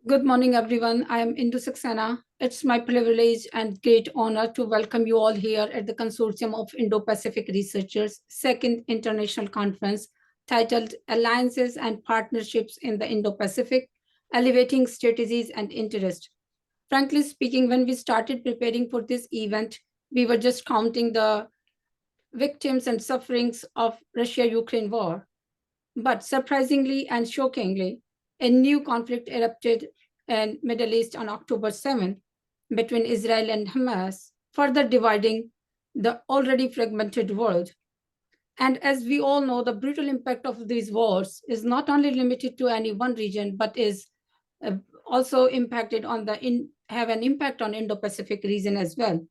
Good morning, everyone. I am Indu Saxena. It's my privilege and great honor to welcome you all here at the Consortium of Indo-Pacific Researchers' second international conference titled Alliances and Partnerships in the Indo-Pacific, Elevating Strategies and Interest. Frankly speaking, when we started preparing for this event, we were just counting the victims and sufferings of Russia-Ukraine war. But surprisingly and shockingly, a new conflict erupted in Middle East on October 7th between Israel and Hamas, further dividing the already fragmented world. And as we all know, the brutal impact of these wars is not only limited to any one region, but is also impacted on have an impact on Indo-Pacific region as well.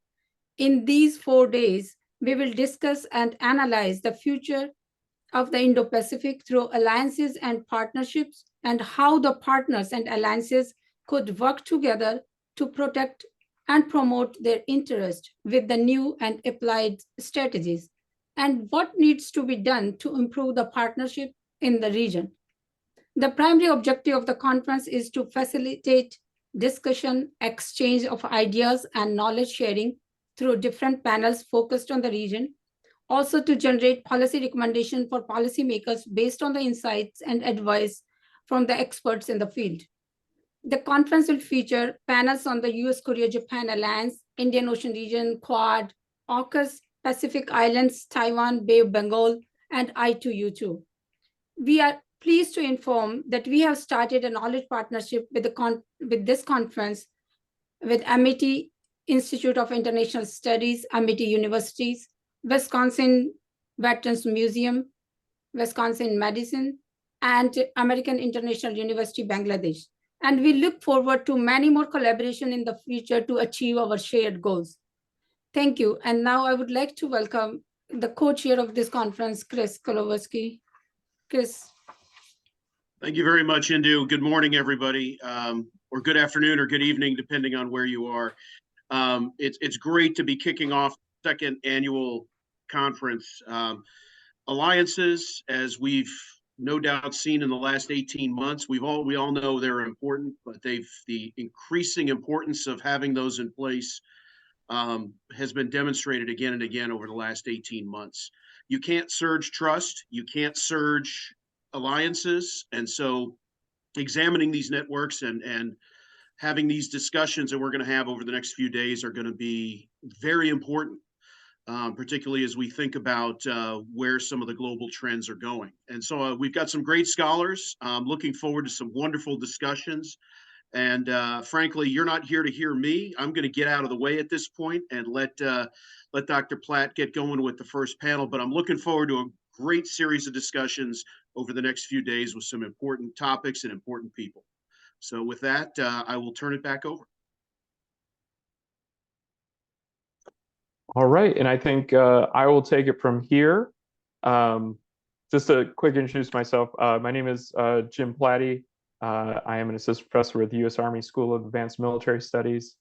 In these 4 days, we will discuss and analyze the future of the Indo-Pacific through alliances and partnerships, and how the partners and alliances could work together to protect and promote their interest with the new and applied strategies, and what needs to be done to improve the partnership in the region. The primary objective of the conference is to facilitate discussion, exchange of ideas, and knowledge sharing through different panels focused on the region, also to generate policy recommendations for policymakers based on the insights and advice from the experts in the field. The conference will feature panels on the U.S.-Korea-Japan Alliance, Indian Ocean region, Quad, AUKUS, Pacific Islands, Taiwan, Bay of Bengal, and I2U2. We are pleased to inform that we have started a knowledge partnership with this conference with Amity Institute of International Studies, Amity Universities, Wisconsin Veterans Museum, Wisconsin Medicine, and American International University, Bangladesh. And we look forward to many more collaboration in the future to achieve our shared goals. Thank you. And now I would like to welcome the co-chair of this conference, Chris Kowalski. Chris. Thank you very much, Indu. Good morning, everybody, or good afternoon or good evening, depending on where you are. It's great to be kicking off second annual conference. Alliances, as we've no doubt seen in the last 18 months, we all know they're important, but the increasing importance of having those in place has been demonstrated again and again over the last 18 months. You can't surge trust, you can't surge alliances, and so examining these networks and having these discussions that we're going to have over the next few days are going to be very important, particularly as we think about where some of the global trends are going. And so we've got some great scholars. Looking forward to some wonderful discussions. And frankly, you're not here to hear me. I'm going to get out of the way at this point and let Dr. Platte get going with the first panel. But I'm looking forward to a great series of discussions over the next few days with some important topics and important people. So with that, I will turn it back over. All right, and I think I will take it from here. Just to quick introduce myself, my name is Jim Platte. I am an assistant professor with the U.S. Army School of Advanced Military Studies.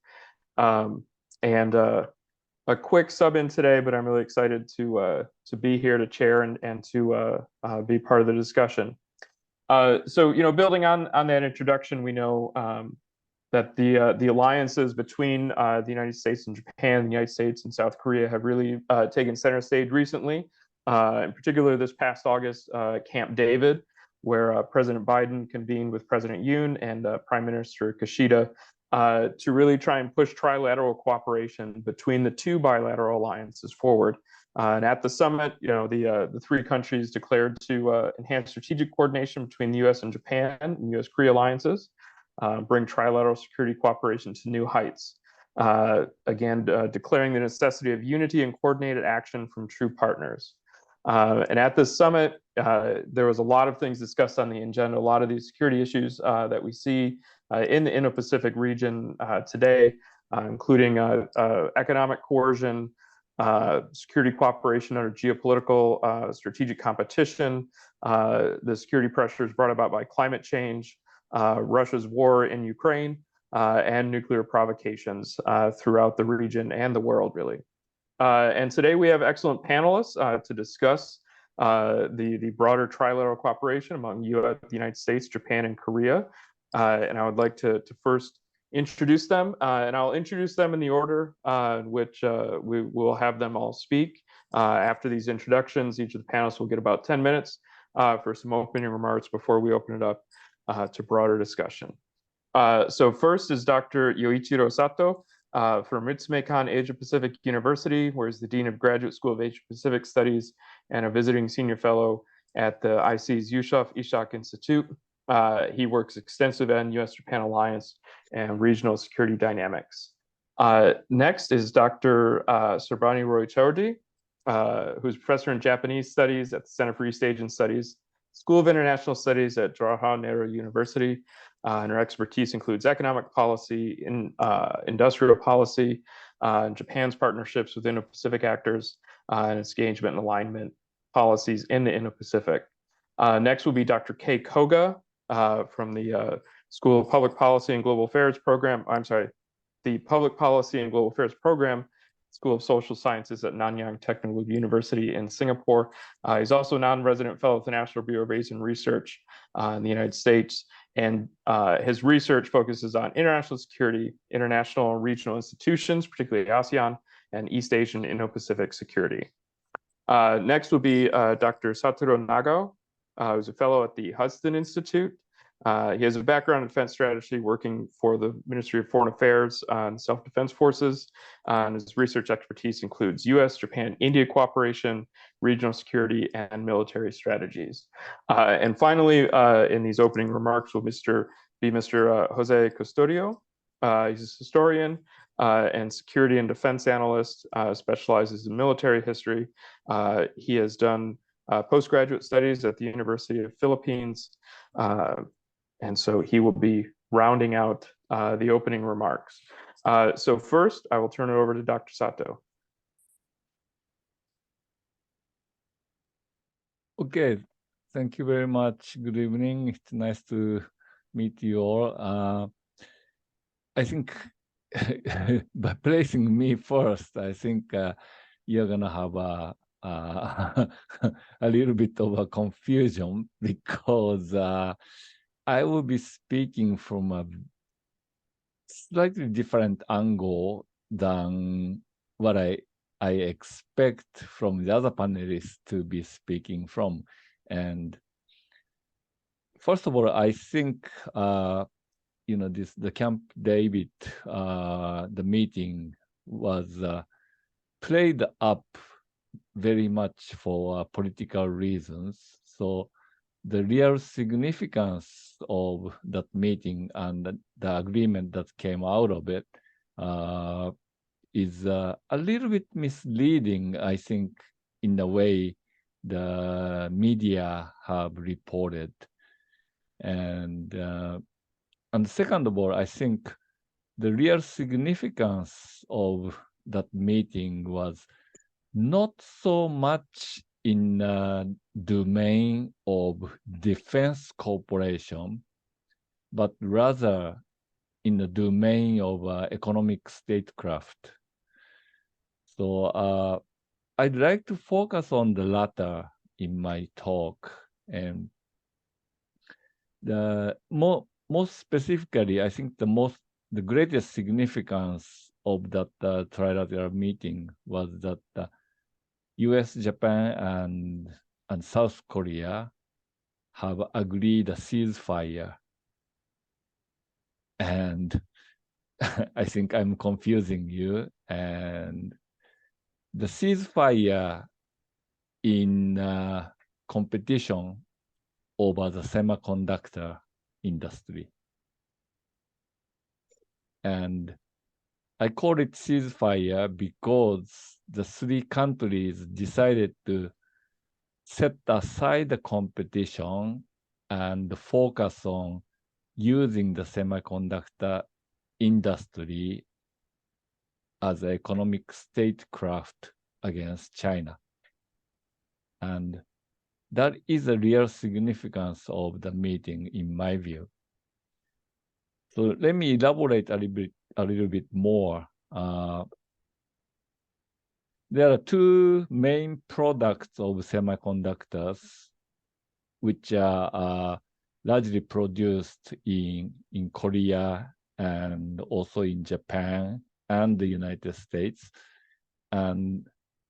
And a quick sub in today, but I'm really excited to be here to chair and to be part of the discussion. So, building on that introduction, we know that the alliances between the United States and Japan, the United States and South Korea have really taken center stage recently. In particular, this past August, Camp David, where President Biden convened with President Hyun and Prime Minister Kishida to really try and push trilateral cooperation between the two bilateral alliances forward. And at the summit, the three countries declared to enhance strategic coordination between the U.S. and Japan and U.S.-Korea alliances, bring trilateral security cooperation to new heights. Again, declaring the necessity of unity and coordinated action from true partners. And at this summit, there was a lot of things discussed on the agenda, a lot of these security issues that we see in the Indo-Pacific region today, including economic coercion, security cooperation under geopolitical strategic competition, the security pressures brought about by climate change, Russia's war in Ukraine, and nuclear provocations throughout the region and the world, really. And today we have excellent panelists to discuss the broader trilateral cooperation among the United States, Japan, and Korea, and I would like to first introduce them, and I'll introduce them in the order in which we will have them all speak. After these introductions, each of the panelists will get about 10 minutes for some opening remarks before we open it up to broader discussion. So first is Dr. Yoichiro Sato from Ritsumeikan Asia Pacific University, where he's the Dean of Graduate School of Asia Pacific Studies and a visiting senior fellow at the IC's Yushov Ishak Institute. He works extensively on U.S. Japan Alliance and regional security dynamics. Next is Dr. Srabani Choudhury, who's professor in Japanese studies at the Center for East Asian Studies, School of International Studies at Jawaharlal Nehru University. And her expertise includes economic policy, industrial policy, Japan's partnerships with Indo-Pacific actors, and its engagement and alignment policies in the Indo-Pacific. Next will be Dr. Kei Koga from the School of Public Policy and Global Affairs program. I'm sorry, the Public Policy and Global Affairs program, School of Social Sciences at Nanyang Technical University in Singapore. He's also a non-resident fellow at the National Bureau of Asian Research in the United States. And his research focuses on international security, international and regional institutions, particularly ASEAN, and East Asian Indo-Pacific security. Next will be Dr. Satoru Nagao, who's a fellow at the Hudson Institute. He has a background in defense strategy, working for the Ministry of Foreign Affairs and self-defense forces. And his research expertise includes U.S. Japan-India cooperation, regional security, and military strategies. And finally, in these opening remarks will be Mr. Jose Custodio. He's a historian and security and defense analyst, specializes in military history. He has done postgraduate studies at the University of Philippines. And so he will be rounding out the opening remarks. So first, I will turn it over to Dr. Sato. Okay, thank you very much. Good evening. It's nice to meet you all. I think by placing me first, I think you're gonna have a little bit of a confusion because I will be speaking from a slightly different angle than what I expect from the other panelists to be speaking from. And first of all, I think the Camp David, the meeting was played up very much for political reasons. So the real significance of that meeting and the agreement that came out of it is a little bit misleading, I think, in the way the media have reported. And second of all, I think the real significance of that meeting was not so much in the domain of defense cooperation, but rather in the domain of economic statecraft. So I'd like to focus on the latter in my talk. And most specifically, I think the greatest significance of that trilateral meeting was that U.S., Japan, and South Korea have agreed a ceasefire. And I think I'm confusing you. And the ceasefire in competition over the semiconductor industry. And I call it ceasefire because the three countries decided to set aside the competition and focus on using the semiconductor industry as an economic statecraft against China. And that is the real significance of the meeting, in my view. So let me elaborate a little bit more. There are two main products of semiconductors, which are largely produced in Korea and also in Japan and the United States. And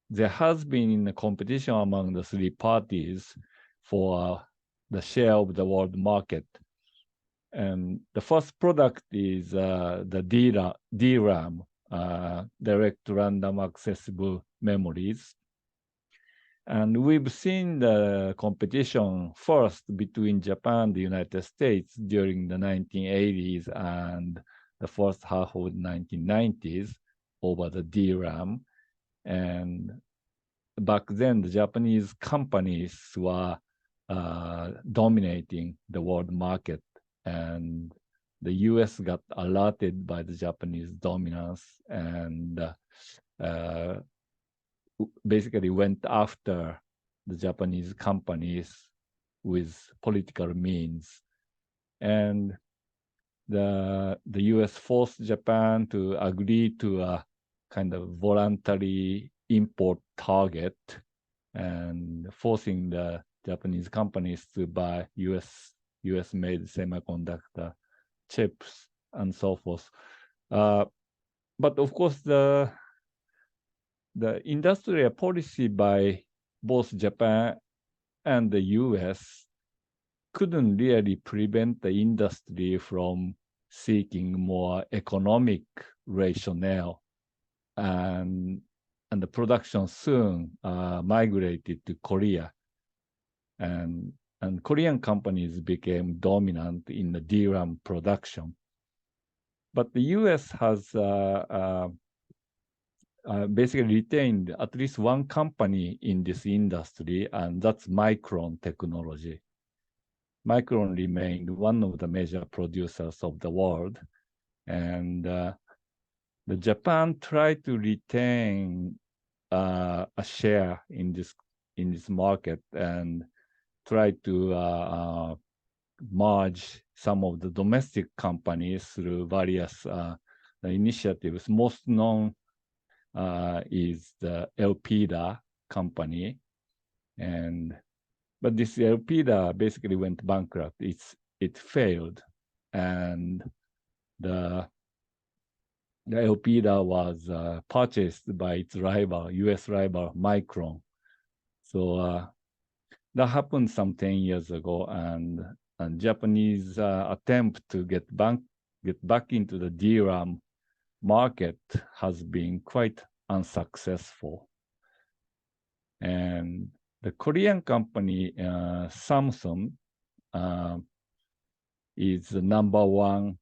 there has been a competition among the three parties for the share of the world market. And the first product is the DRAM, direct random accessible memories. And we've seen the competition first between Japan and the United States during the 1980s and the first half of the 1990s over the DRAM. And back then, the Japanese companies were dominating the world market, and the US got alerted by the Japanese dominance and basically went after the Japanese companies with political means. And the US forced Japan to agree to a kind of voluntary import target and forcing the Japanese companies to buy US-made semiconductor chips and so forth. But of course, the industrial policy by both Japan and the US couldn't really prevent the industry from seeking more economic rationale. And the production soon migrated to Korea. And Korean companies became dominant in the DRAM production. But the US has basically retained at least one company in this industry, and that's Micron Technology. Micron remained one of the major producers of the world, and the Japan tried to retain a share in this market and tried to merge some of the domestic companies through various initiatives. Most known is the Elpida company, but this Elpida basically went bankrupt. It failed, and the Elpida was purchased by its rival, U.S. rival Micron. So that happened some 10 years ago, and Japanese attempt to get back into the DRAM market has been quite unsuccessful. And the Korean company Samsung is the number one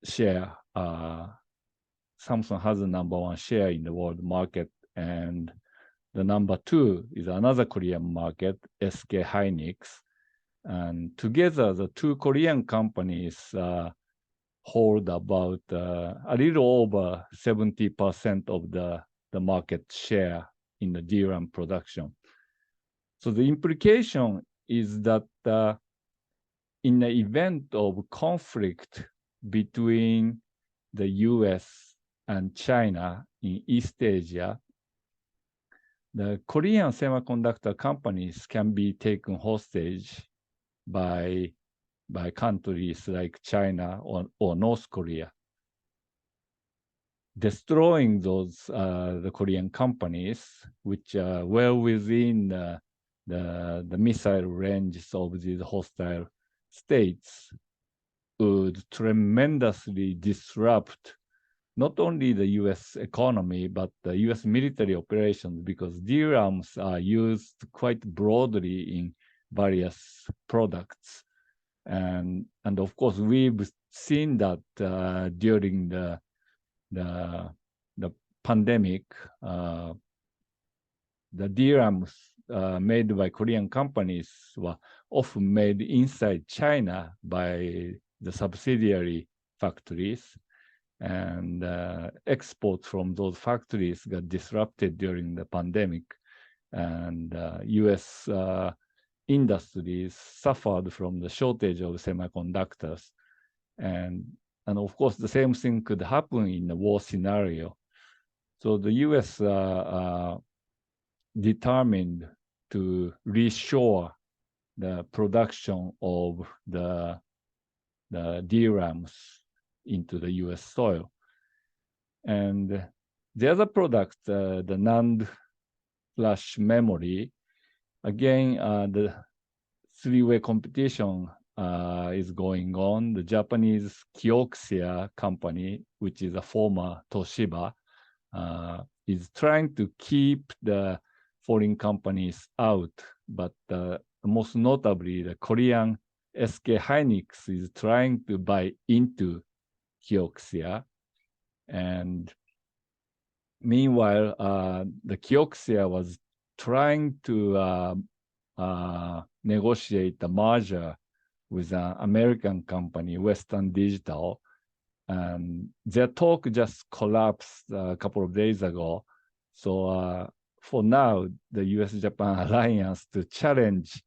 share. Samsung has the number one share in the world market, and the number two is another Korean market, SK Hynix. And together, the two Korean companies hold about a little over 70% of the market share in the DRAM production. So the implication is that in the event of conflict between the US and China in East Asia, the Korean semiconductor companies can be taken hostage by countries like China or North Korea. Destroying those the Korean companies, which are well within the missile ranges of these hostile states, would tremendously disrupt not only the US economy, but the US military operations, because DRAMs are used quite broadly in various products. And of course, we've seen that during the pandemic, the DRAMs made by Korean companies were often made inside China by the subsidiary factories, and exports from those factories got disrupted during the pandemic, and US industries suffered from the shortage of semiconductors. And of course, the same thing could happen in a war scenario. So the US determined to reshore the production of the DRAMs into the US soil. And the other product, the NAND flash memory, again, the three-way competition is going on. The Japanese Kioxia company, which is a former Toshiba, is trying to keep the foreign companies out, but most notably, the Korean SK Hynix is trying to buy into Kioxia. And meanwhile, the Kioxia was trying to negotiate the merger with an American company, Western Digital. And their talk just collapsed a couple of days ago. So for now, the U.S.-Japan Alliance to challenge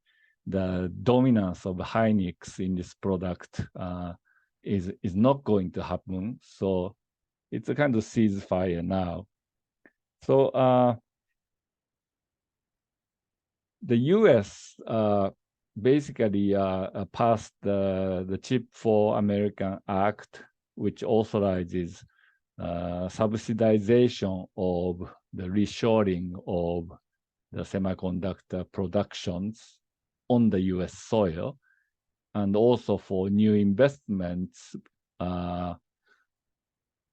the dominance of Hynix in this product is not going to happen. So it's a kind of ceasefire now. So the U.S. Basically passed the Chip for American Act, which authorizes subsidization of the reshoring of the semiconductor productions on the US soil, and also for new investments, the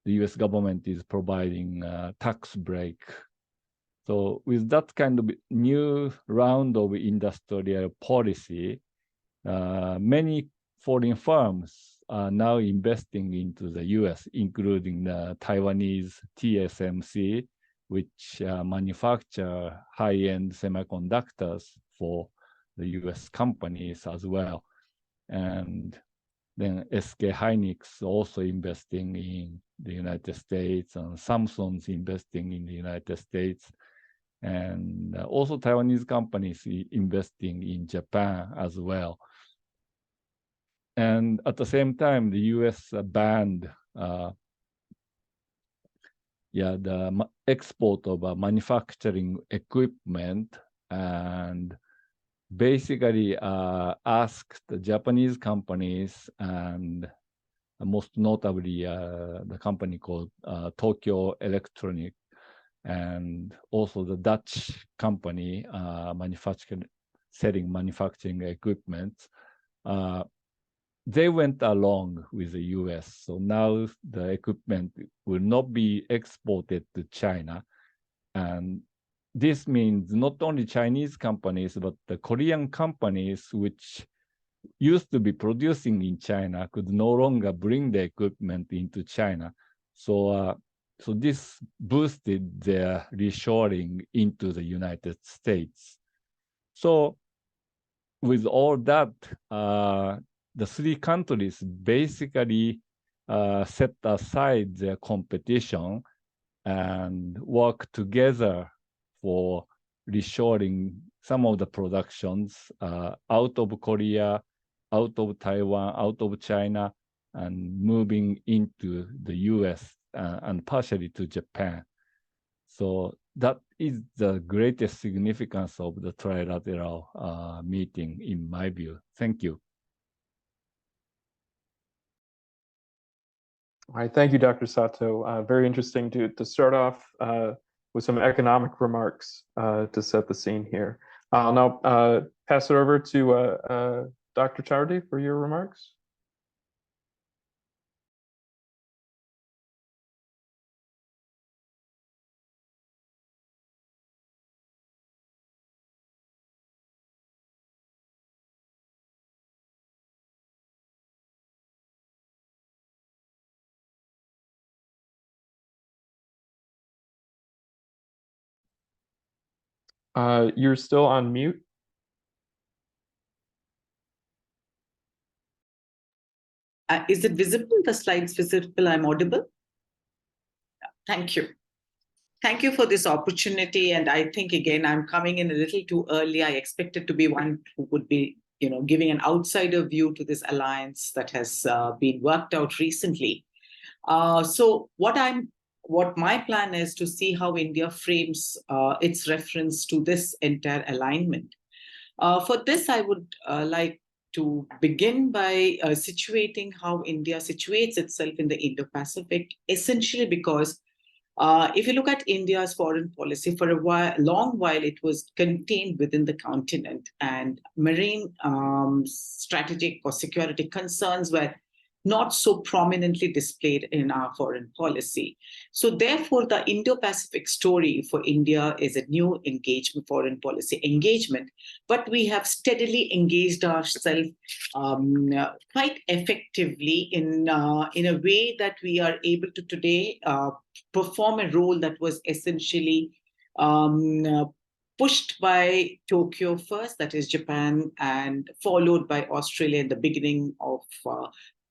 US government is providing a tax break. So with that kind of new round of industrial policy, many foreign firms are now investing into the US, including the Taiwanese TSMC, which manufacture high-end semiconductors for the US companies as well. And then SK Hynix also investing in the United States, and Samsung's investing in the United States. And also Taiwanese companies investing in Japan as well. And at the same time, the US banned the export of manufacturing equipment, and basically asked the Japanese companies, and most notably the company called Tokyo Electronic, and also the Dutch company selling manufacturing equipment, they went along with the US. So now the equipment will not be exported to China. And this means not only Chinese companies, but the Korean companies, which used to be producing in China, could no longer bring the equipment into China. So this boosted their reshoring into the United States. So with all that, the three countries basically set aside their competition and work together for reshoring some of the productions out of Korea, out of Taiwan, out of China, and moving into the US and partially to Japan. So that is the greatest significance of the trilateral meeting, in my view. Thank you. All right, thank you, Dr. Sato. Very interesting to start off with some economic remarks to set the scene here. I'll now pass it over to Dr. Choudhury for your remarks. You're still on mute. Is it visible? The slides visible? I'm audible? Thank you. Thank you for this opportunity. And I think, again, I'm coming in a little too early. I expected to be one who would be, giving an outsider view to this alliance that has been worked out recently. So what my plan is to see how India frames its reference to this entire alignment. For this, I would like to begin by situating how India situates itself in the Indo-Pacific, essentially because if you look at India's foreign policy, for a long while, it was contained within the continent, and marine strategic or security concerns were not so prominently displayed in our foreign policy. So therefore, the Indo-Pacific story for India is a new engagement, foreign policy engagement, but we have steadily engaged ourselves quite effectively in a way that we are able to today perform a role that was essentially pushed by Tokyo first, that is Japan, and followed by Australia in the beginning of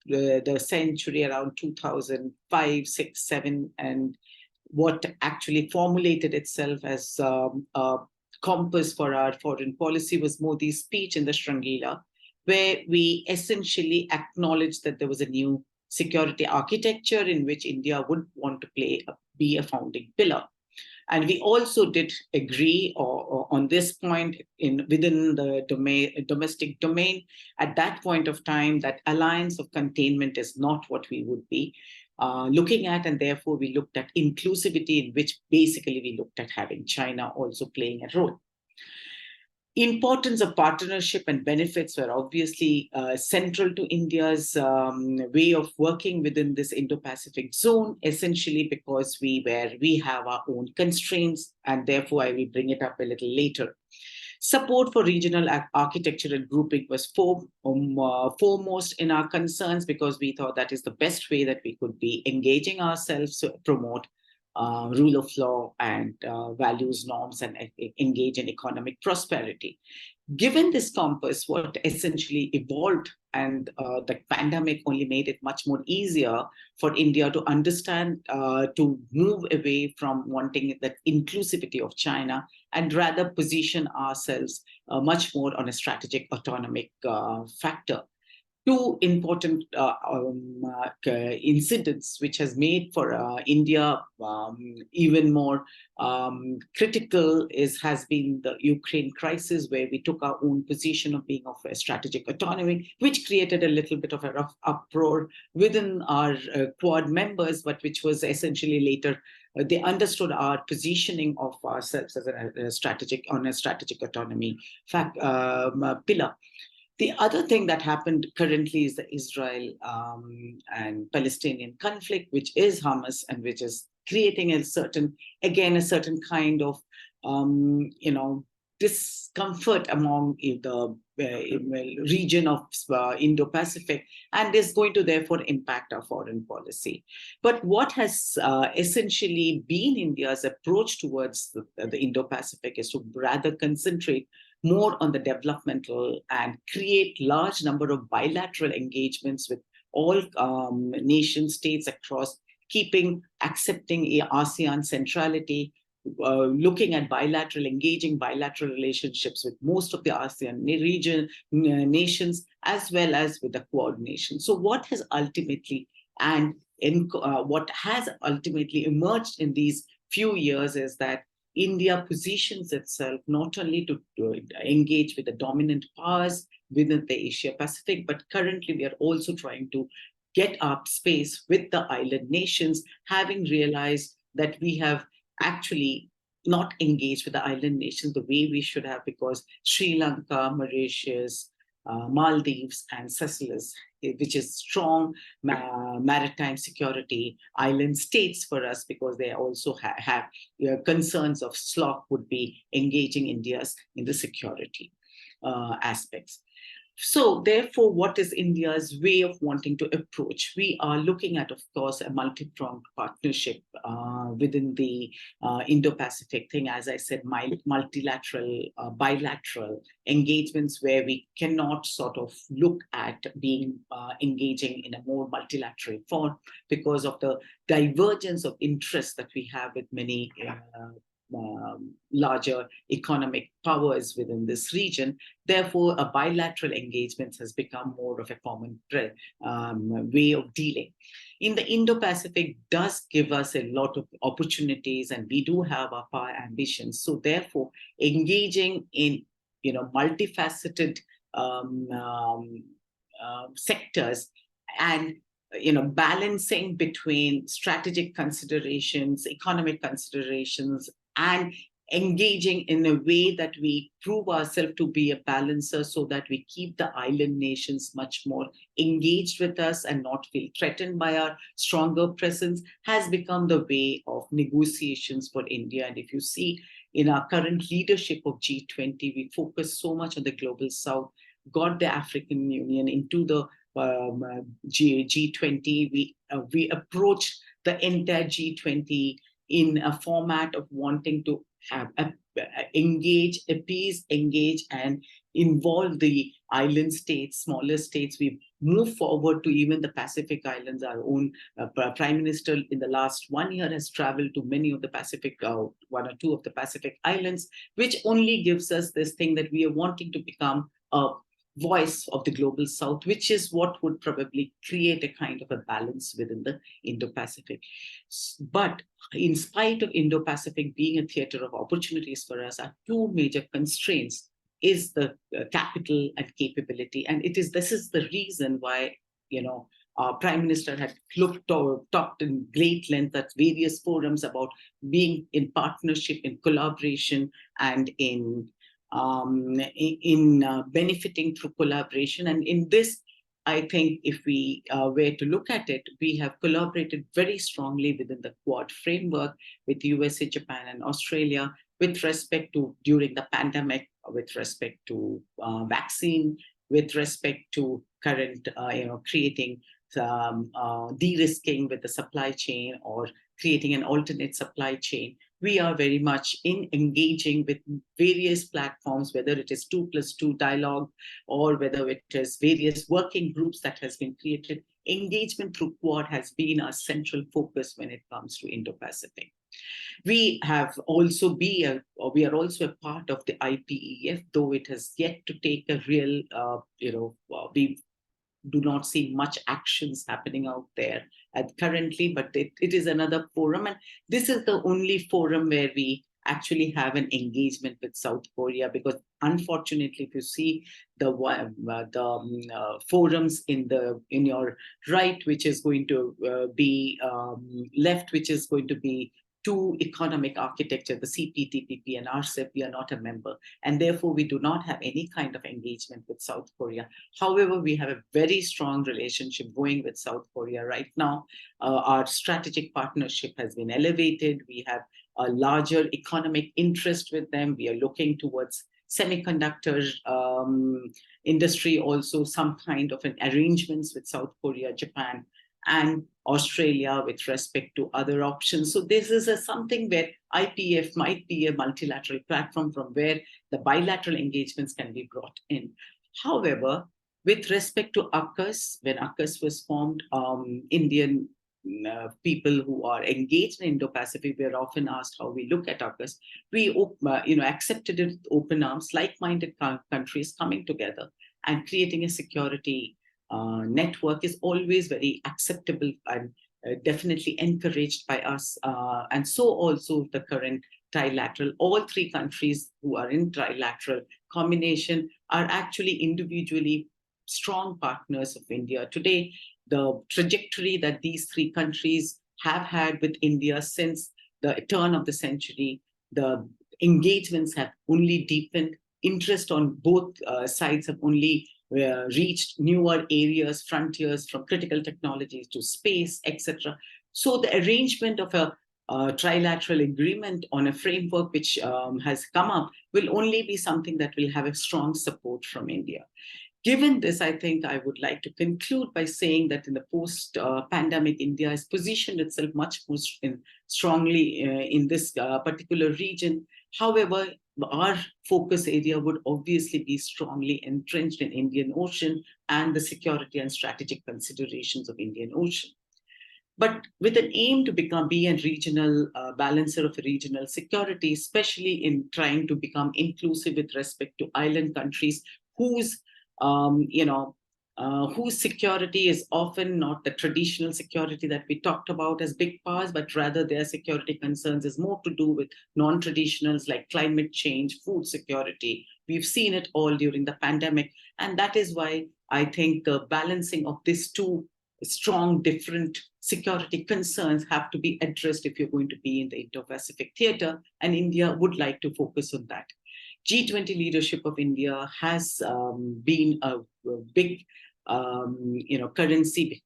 the century around 2005, 6, 7, and what actually formulated itself as a compass for our foreign policy was Modi's speech in the Srangila, where we essentially acknowledged that there was a new security architecture in which India would want to be a founding pillar. And we also did agree on this point within the domestic domain at that point of time that alliance of containment is not what we would be looking at. And therefore, we looked at inclusivity, in which basically we looked at having China also playing a role. Importance of partnership and benefits were obviously central to India's way of working within this Indo-Pacific zone, essentially because we have our own constraints, and therefore I will bring it up a little later. Support for regional architecture and grouping was foremost in our concerns, because we thought that is the best way that we could be engaging ourselves to promote rule of law and values, norms, and engage in economic prosperity. Given this compass, what essentially evolved, and the pandemic only made it much more easier for India to understand, to move away from wanting that inclusivity of China and rather position ourselves much more on a strategic autonomic factor. Two important incidents which has made for India even more critical has been the Ukraine crisis, where we took our own position of being of a strategic autonomy, which created a little bit of a rough uproar within our Quad members, but which was essentially later they understood our positioning of ourselves as a strategic autonomy pillar. The other thing that happened currently is the Israel and Palestinian conflict, which is Hamas, and which is creating a certain kind of, discomfort among the region of Indo-Pacific, and is going to therefore impact our foreign policy. But what has essentially been India's approach towards the Indo-Pacific is to rather concentrate more on the developmental and create large number of bilateral engagements with all nation states across, accepting ASEAN centrality, looking at engaging bilateral relationships with most of the ASEAN region nations, as well as with the Quad nations. So what has ultimately emerged in these few years is that India positions itself not only to engage with the dominant powers within the Asia-Pacific, but currently we are also trying to get up space with the island nations, having realized that we have actually not engaged with the island nations the way we should have, because Sri Lanka, Mauritius, Maldives, and Seychelles, which is strong maritime security island states for us, because they also have concerns of SLOC, would be engaging India's in the security aspects. So therefore, what is India's way of wanting to approach? We are looking at, of course, a multi-pronged partnership within the Indo-Pacific thing. As I said, multilateral, bilateral engagements, where we cannot sort of look at being engaging in a more multilateral form because of the divergence of interests that we have with many larger economic powers within this region. Therefore, a bilateral engagement has become more of a common way of dealing. In the Indo-Pacific does give us a lot of opportunities, and we do have our power ambitions. So therefore, engaging in multifaceted sectors, and balancing between strategic considerations, economic considerations, and engaging in a way that we prove ourselves to be a balancer, so that we keep the island nations much more engaged with us and not feel threatened by our stronger presence, has become the way of negotiations for India. And if you see in our current leadership of G20, we focus so much on the global South, got the African Union into the G20. We approached the entire G20 in a format of wanting to have engage, appease, engage, and involve the island states, smaller states. We move forward to even the Pacific Islands. Our own Prime Minister in the last 1 year has traveled to many of the Pacific, one or two of the Pacific Islands, which only gives us this thing that we are wanting to become a voice of the global South, which is what would probably create a kind of a balance within the Indo-Pacific. But in spite of Indo-Pacific being a theater of opportunities for us, our two major constraints is the capital and capability. And this is the reason why, our Prime Minister had talked in great length at various forums about being in partnership, in collaboration, and in benefiting through collaboration. And in this, I think if we were to look at it, we have collaborated very strongly within the Quad framework with USA, Japan, and Australia with respect to during the pandemic, with respect to vaccine, with respect to current, creating de-risking with the supply chain or creating an alternate supply chain. We are very much in engaging with various platforms, whether it is 2+2 dialogue or whether it is various working groups that has been created. Engagement through Quad has been our central focus when it comes to Indo-Pacific. We are also a part of the IPEF, though it has yet to take a real, we do not see much actions happening out there currently, but it is another forum. And this is the only forum where we actually have an engagement with South Korea, because unfortunately, if you see the forums in your right, which is going to be left, which is going to be two economic architecture, the CPTPP and RCEP, we are not a member. And therefore, we do not have any kind of engagement with South Korea. However, we have a very strong relationship going with South Korea right now. Our strategic partnership has been elevated. We have a larger economic interest with them. We are looking towards semiconductor industry, also some kind of an arrangements with South Korea, Japan, and Australia with respect to other options. So this is something where IPF might be a multilateral platform from where the bilateral engagements can be brought in. However, with respect to AUKUS, when AUKUS was formed, Indian people who are engaged in Indo-Pacific, we are often asked how we look at AUKUS. We accepted it with open arms, like-minded countries coming together and creating a security network is always very acceptable and definitely encouraged by us. And so also the current trilateral, all three countries who are in trilateral combination are actually individually strong partners of India. Today, the trajectory that these three countries have had with India since the turn of the century, the engagements have only deepened. Interest on both sides have only reached newer areas, frontiers, from critical technologies to space, etc. So the arrangement of a trilateral agreement on a framework which has come up will only be something that will have a strong support from India. Given this, I think I would like to conclude by saying that in the post-pandemic, India has positioned itself much more strongly in this particular region. However, our focus area would obviously be strongly entrenched in Indian Ocean and the security and strategic considerations of Indian Ocean. But with an aim to be a regional balancer of regional security, especially in trying to become inclusive with respect to island countries whose security is often not the traditional security that we talked about as big powers, but rather their security concerns is more to do with non-traditionals like climate change, food security, We've seen it all during the pandemic. And that is why I think the balancing of these two strong, different security concerns have to be addressed if you're going to be in the Indo-Pacific theater. And India would like to focus on that. G20 leadership of India has been a big currency,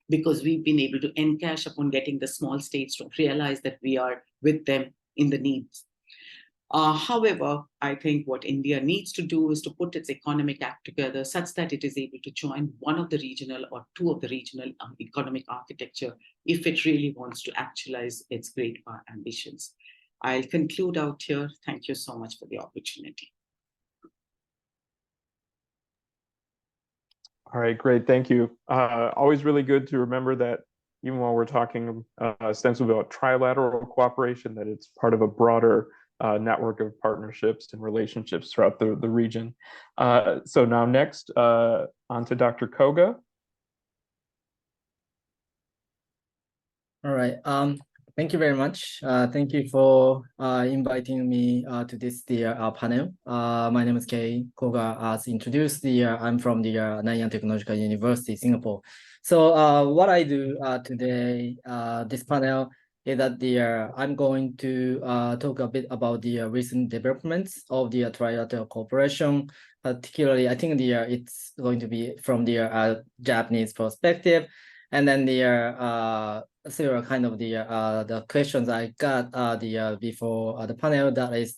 because we've been able to encash upon getting the small states to realize that we are with them in the needs. However, I think what India needs to do is to put its economic act together such that it is able to join one of the regional or two of the regional economic architecture if it really wants to actualize its great ambitions. I'll conclude out here. Thank you so much for the opportunity. All right, great, thank you. Always really good to remember that even while we're talking ostensibly about trilateral cooperation, that it's part of a broader network of partnerships and relationships throughout the region. So now next, on to Dr. Koga. All right, thank you very much. Thank you for inviting me to this panel. My name is Koga. As introduced, I'm from the Nanyang Technological University, Singapore. So what I do today, this panel, is that I'm going to talk a bit about the recent developments of the trilateral cooperation. Particularly, I think it's going to be from the Japanese perspective, and then several kind of the questions I got before the panel. That is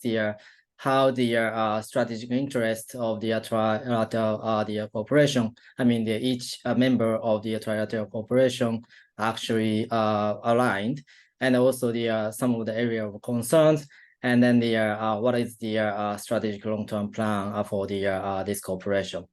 how the strategic interest of the trilateral cooperation. I mean, each member of the trilateral cooperation actually aligned, and also some of the area of concerns, and then what is the strategic long-term plan for this cooperation.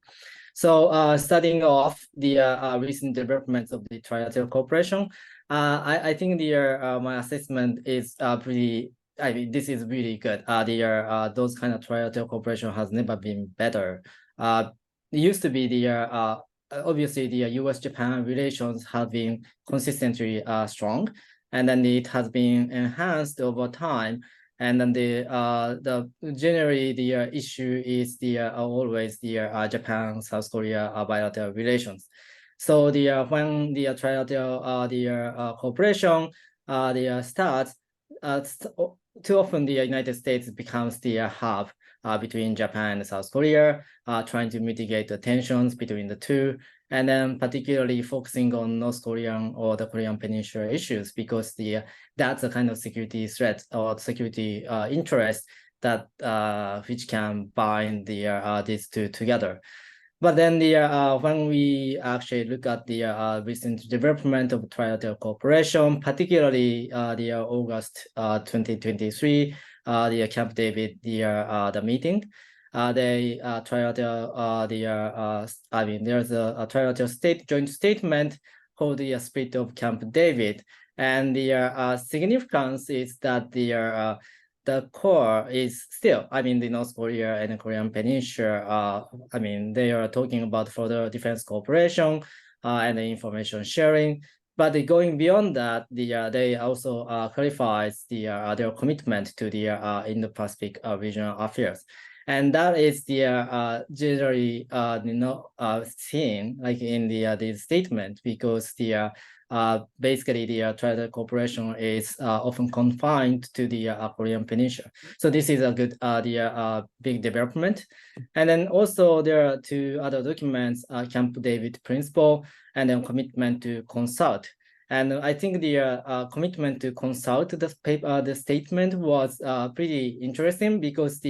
So starting off the recent developments of the trilateral cooperation, I think my assessment is pretty. I mean, this is really good. Those kind of trilateral cooperation has never been better. It used to be obviously the U.S.-Japan relations have been consistently strong, and then it has been enhanced over time. And then generally the issue is always the Japan-South Korea bilateral relations. So when the trilateral cooperation starts, too often the United States becomes the hub between Japan and South Korea, trying to mitigate the tensions between the two, and then particularly focusing on North Korean or the Korean Peninsula issues, because that's a kind of security threat or security interest that which can bind these two together. But then when we actually look at the recent development of trilateral cooperation, particularly the August 2023, the Camp David the meeting, there's a trilateral joint statement called the Spirit of Camp David, and the significance is that the core is still, I mean, the North Korea and the Korean Peninsula, I mean, they are talking about further defense cooperation and the information sharing. But going beyond that, they also clarifies their commitment to the Indo-Pacific regional affairs. And that is generally seen like in the statement, because basically the trilateral cooperation is often confined to the Korean Peninsula. So this is a good big development. And then also there are two other documents, Camp David Principle and then commitment to consult. And I think the commitment to consult the statement was pretty interesting, because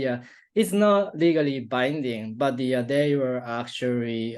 it's not legally binding, but they were actually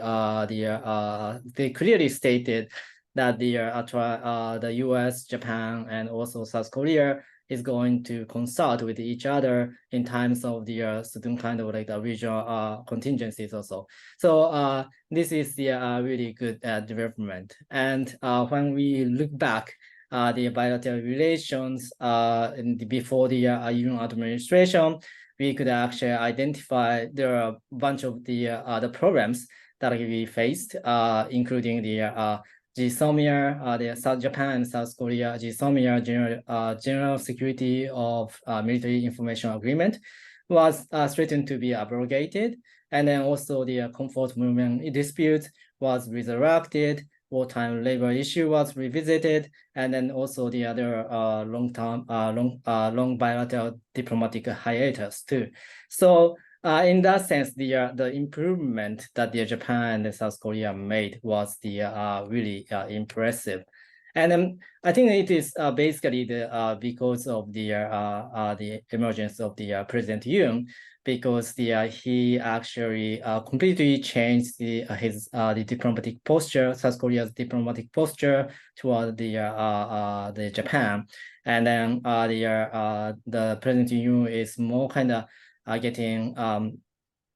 they clearly stated that the U.S., Japan, and also South Korea is going to consult with each other in terms of the certain kind of like the regional contingencies also. So this is the really good development. And when we look back, the bilateral relations before the Hyun administration, we could actually identify there are a bunch of the problems that we faced, including the GSOMIA, the South Japan and South Korea GSOMIA General Security of Military Information Agreement, was threatened to be abrogated. And then also the comfort movement dispute was resurrected, wartime labor issue was revisited, and then also the other long bilateral diplomatic hiatus too. So in that sense, the improvement that the Japan and South Korea made was really impressive. And then I think it is basically because of the emergence of the President Hyun, because he actually completely changed his diplomatic posture, South Korea's diplomatic posture toward the Japan, and then the President Hyun is more kind of getting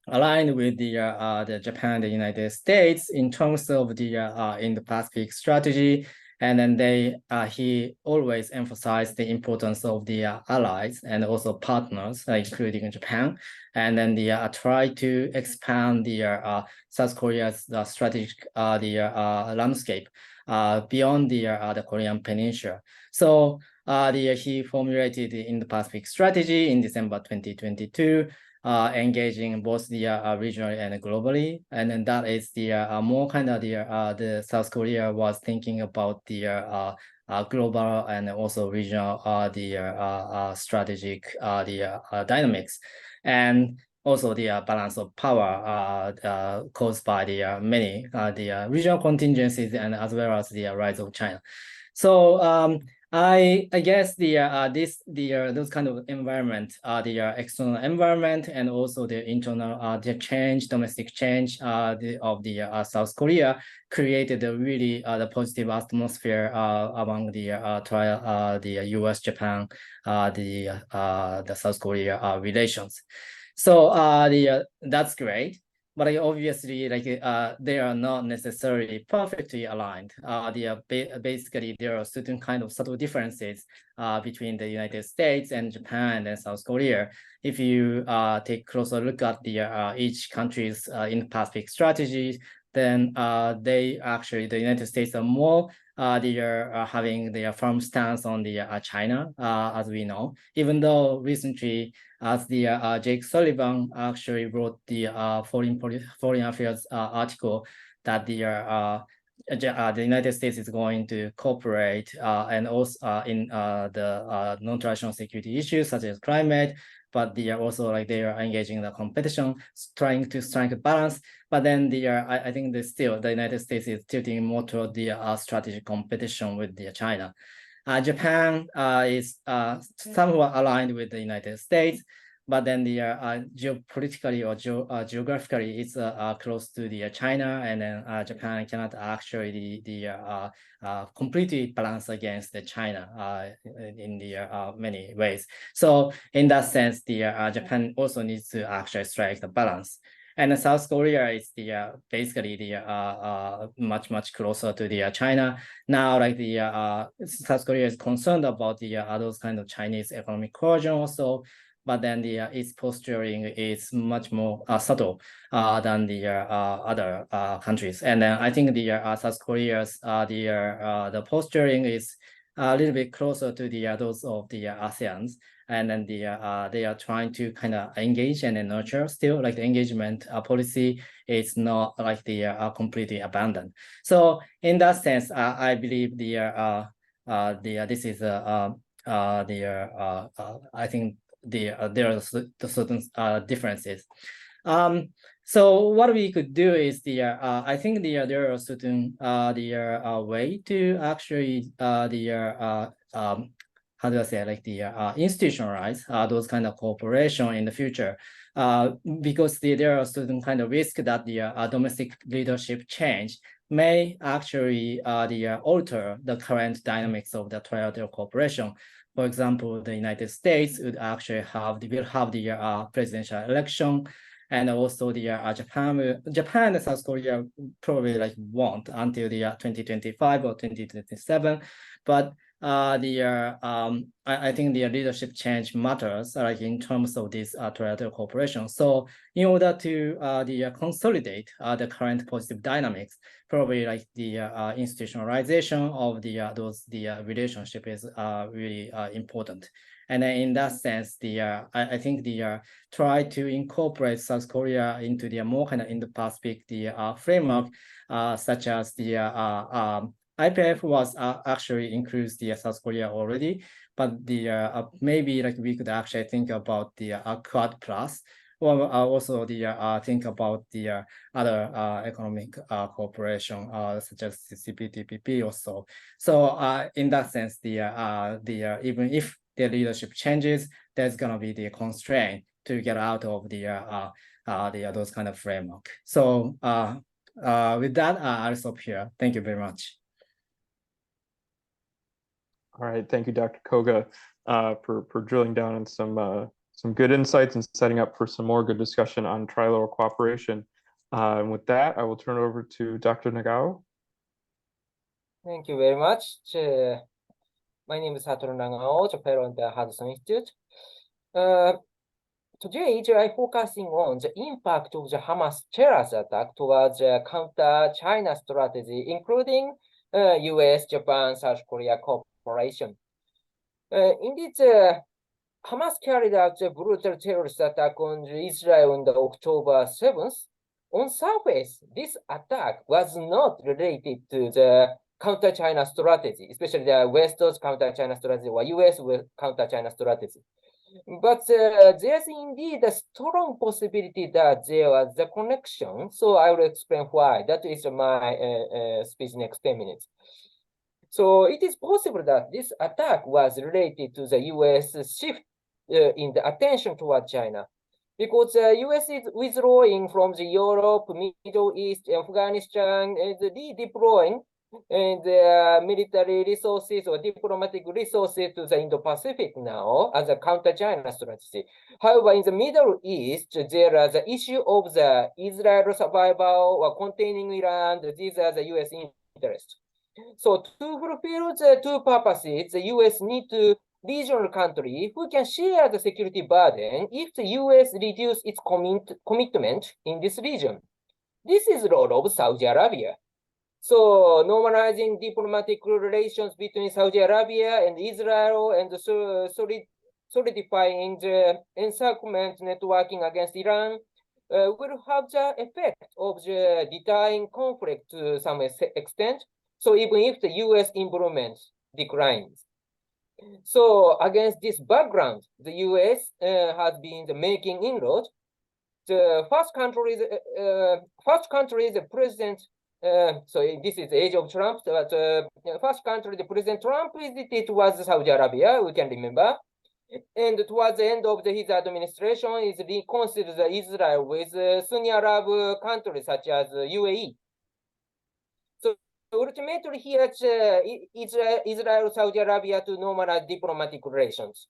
aligned with the Japan, the United States in terms of the Indo-Pacific strategy. And then he always emphasized the importance of the allies and also partners, including Japan. And then try to expand the South Korea's strategic landscape beyond the Korean Peninsula. So he formulated the Indo-Pacific strategy in December 2022. Engaging both the regionally and globally, and then that is the more kind of the South Korea was thinking about the global and also regional strategic dynamics, and also the balance of power caused by the many the regional contingencies and as well as the rise of China. So I guess those kind of environment, the external environment and also the internal domestic change of the South Korea created a really the positive atmosphere among the U.S. Japan the South Korea relations. So that's great. But obviously, they are not necessarily perfectly aligned. Basically, there are certain kind of subtle differences between the United States and Japan and South Korea. If you take a closer look at each country's Indo-Pacific strategies, then the United States are more they are having their firm stance on the China, as we know, even though recently, as the Jake Sullivan actually wrote the foreign affairs article that the United States is going to cooperate and also in the non-traditional security issues such as climate, but they are also they are engaging in the competition, trying to strike a balance. But then I think the United States is tilting more toward the strategic competition with China. Japan is somewhat aligned with the United States, but then the geopolitically or geographically it's close to the China, and then Japan cannot actually completely balance against the China in the many ways. So in that sense, the Japan also needs to actually strike the balance. And South Korea is basically much closer to the China. Now, South Korea is concerned about those kind of Chinese economic coercion also, but then its posturing is much more subtle than the other countries. And then I think the South Korea's the posturing is a little bit closer to those of the ASEANs. And then they are trying to kind of engage and nurture still, the engagement policy is not completely abandoned. So in that sense, I believe this is I think there are certain differences. So what we could do is I think there are certain way to actually how do I say institutionalize those kind of cooperation in the future, because there are certain kind of risk that the domestic leadership change may actually alter the current dynamics of the trilateral cooperation. For example, the United States would actually will have the presidential election, and also the Japan and South Korea probably won't until the 2025 or 2027, but I think the leadership change matters in terms of this trilateral cooperation. So in order to consolidate the current positive dynamics, probably the institutionalization of the relationship is really important. And then in that sense, I think try to incorporate South Korea into the more kind of Indo-Pacific framework, such as IPF was actually includes the South Korea already, but maybe like we could actually think about the Quad Plus, or also think about the other economic cooperation, such as the CPTPP also. So in that sense, even if the leadership changes, there's gonna be the constraint to get out of those kind of framework. So with that, I'll stop here. Thank you very much. All right, thank you, Dr. Koga, for drilling down on some good insights and setting up for some more good discussion on trilateral cooperation. And with that, I will turn it over to Dr. Nagao. Thank you very much. My name is Satoru Nagao, a fellow at the Hudson Institute. Today, I'm focusing on the impact of the Hamas terrorist attack towards counter-China strategy, including U.S. Japan-South Korea cooperation. Indeed, Hamas carried out a brutal terrorist attack on Israel on October 7th. On surface, this attack was not related to the counter-China strategy, especially the West's counter-China strategy or U.S. counter-China strategy. But there's indeed a strong possibility that there was a connection. So I will explain why. That is my speech next 10 minutes. So it is possible that this attack was related to the U.S. shift in the attention toward China, because the U.S. is withdrawing from the Europe, Middle East, Afghanistan, and redeploying the military resources or diplomatic resources to the Indo-Pacific now as a counter-China strategy. However, in the Middle East, there is the issue of the Israel survival or containing Iran. These are the U.S. interests. So to fulfill the two purposes, the U.S. need to regional country who can share the security burden if the U.S. reduce its commitment in this region. This is the role of Saudi Arabia. So normalizing diplomatic relations between Saudi Arabia and Israel and solidifying the encirclement networking against Iran will have the effect of the deterring conflict to some extent. So even if the U.S. involvement declines. So against this background, the U.S. has been making inroads. The first country is the president. So this is the age of Trump. But first country, the President Trump visited was Saudi Arabia. We can remember. And towards the end of his administration, is reconsidered Israel with Sunni Arab countries such as UAE. Ultimately, he urged Israel, Saudi Arabia to normalize diplomatic relations.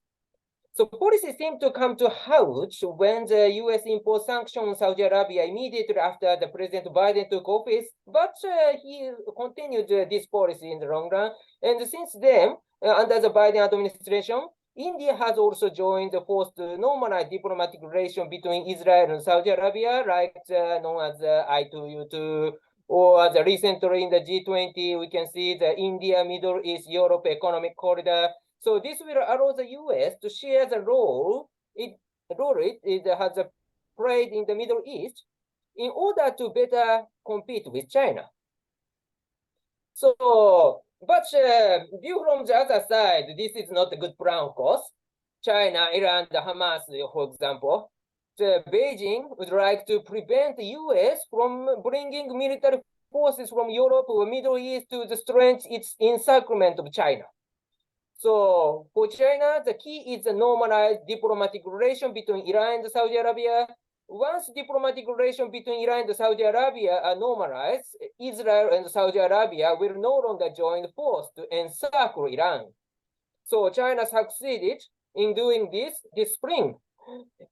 So policy seemed to come to halt when the U.S. imposed sanctions on Saudi Arabia immediately after the President Biden took office, but he continued this policy in the long run. And since then, under the Biden administration, India has also joined the force to normalize diplomatic relations between Israel and Saudi Arabia, like known as I2U2. Or recently in the G20, we can see the India, Middle East, Europe economic corridor. So this will allow the U.S. to share the role it has played in the Middle East in order to better compete with China. So, but view from the other side, this is not a good plan, of course. China, Iran, the Hamas, for example. Beijing would like to prevent the U.S. from bringing military forces from Europe or Middle East to strengthen its encirclement of China. So for China, the key is the normalized diplomatic relation between Iran and Saudi Arabia. Once diplomatic relations between Iran and Saudi Arabia are normalized, Israel and Saudi Arabia will no longer join force to encircle Iran. So China succeeded in doing this spring.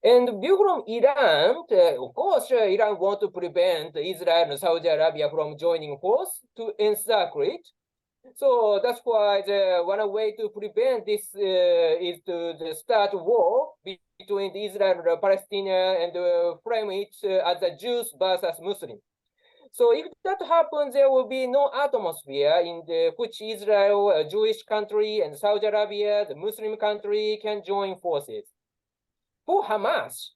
And view from Iran, of course, Iran wants to prevent Israel and Saudi Arabia from joining force to encircle it. So that's why one way to prevent this is to start war between Israel and Palestine and frame it as a Jews versus Muslims. So if that happens, there will be no atmosphere in which Israel, a Jewish country, and Saudi Arabia, the Muslim country, can join forces. For Hamas,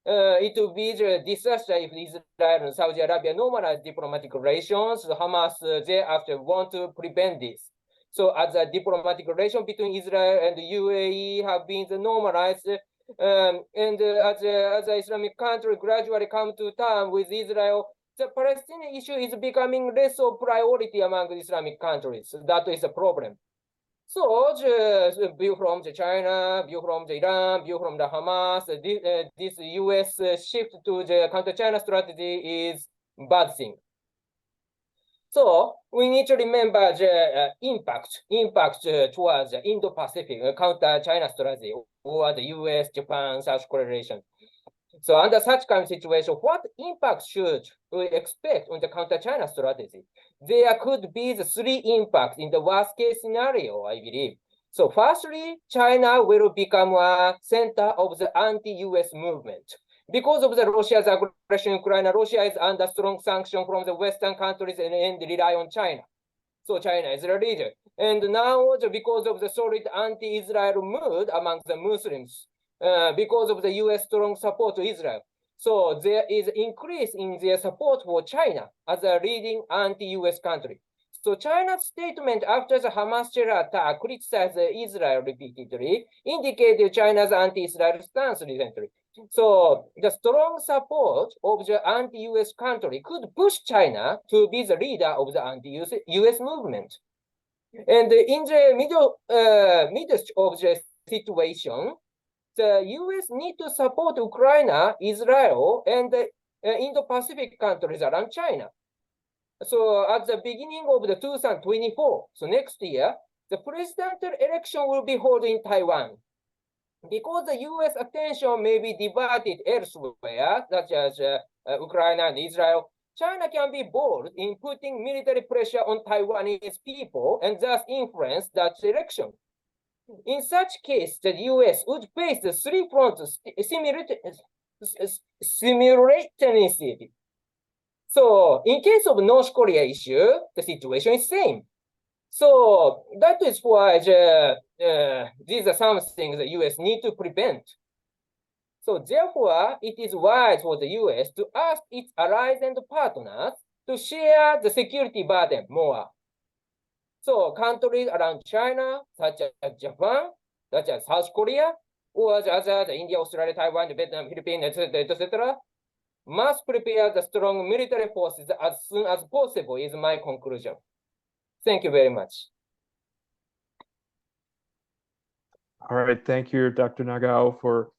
it will be a disaster if Israel and Saudi Arabia normalize diplomatic relations. Hamas thereafter want to prevent this. So as a diplomatic relation between Israel and the UAE have been normalized, and as the Islamic country gradually come to terms with Israel, the Palestinian issue is becoming less of priority among the Islamic countries. So that is a problem. So view from China, view from Iran, view from the Hamas, this U.S. shift to the counter-China strategy is bad thing. So we need to remember the impact towards the Indo-Pacific counter-China strategy or the U.S. Japan-South Korea relation. So under such kind of situation, what impact should we expect on the counter-China strategy? There could be the three impacts in the worst case scenario, I believe. So firstly, China will become a center of the anti-US movement. Because of the Russia's aggression in Ukraine, Russia is under strong sanction from the Western countries and rely on China. So China is the leader. And now, because of the solid anti-Israel mood among the Muslims, because of the US strong support to Israel. So there is increase in their support for China as a leading anti-US country. So China's statement after the Hamas terror attack criticized Israel repeatedly, indicated China's anti-Israel stance recently. So the strong support of the anti-US country could push China to be the leader of the anti-US movement. And in the midst of the situation, the US need to support Ukraine, Israel, and the Indo-Pacific countries around China. So at the beginning of the 2024, so next year, the presidential election will be held in Taiwan. Because the US attention may be diverted elsewhere, such as Ukraine and Israel, China can be bold in putting military pressure on Taiwanese people and thus influence that election. In such case, the US would face the three fronts simultaneously. So in case of North Korea issue, the situation is same. So that is why these are some things the US need to prevent. So therefore, it is wise for the US to ask its allies and partners to share the security burden more. So countries around China, such as Japan, such as South Korea, or the other, the India, Australia, Taiwan, Vietnam, Philippines, etc., must prepare the strong military forces as soon as possible is my conclusion. Thank you very much. All right, thank you, Dr. Nagao, for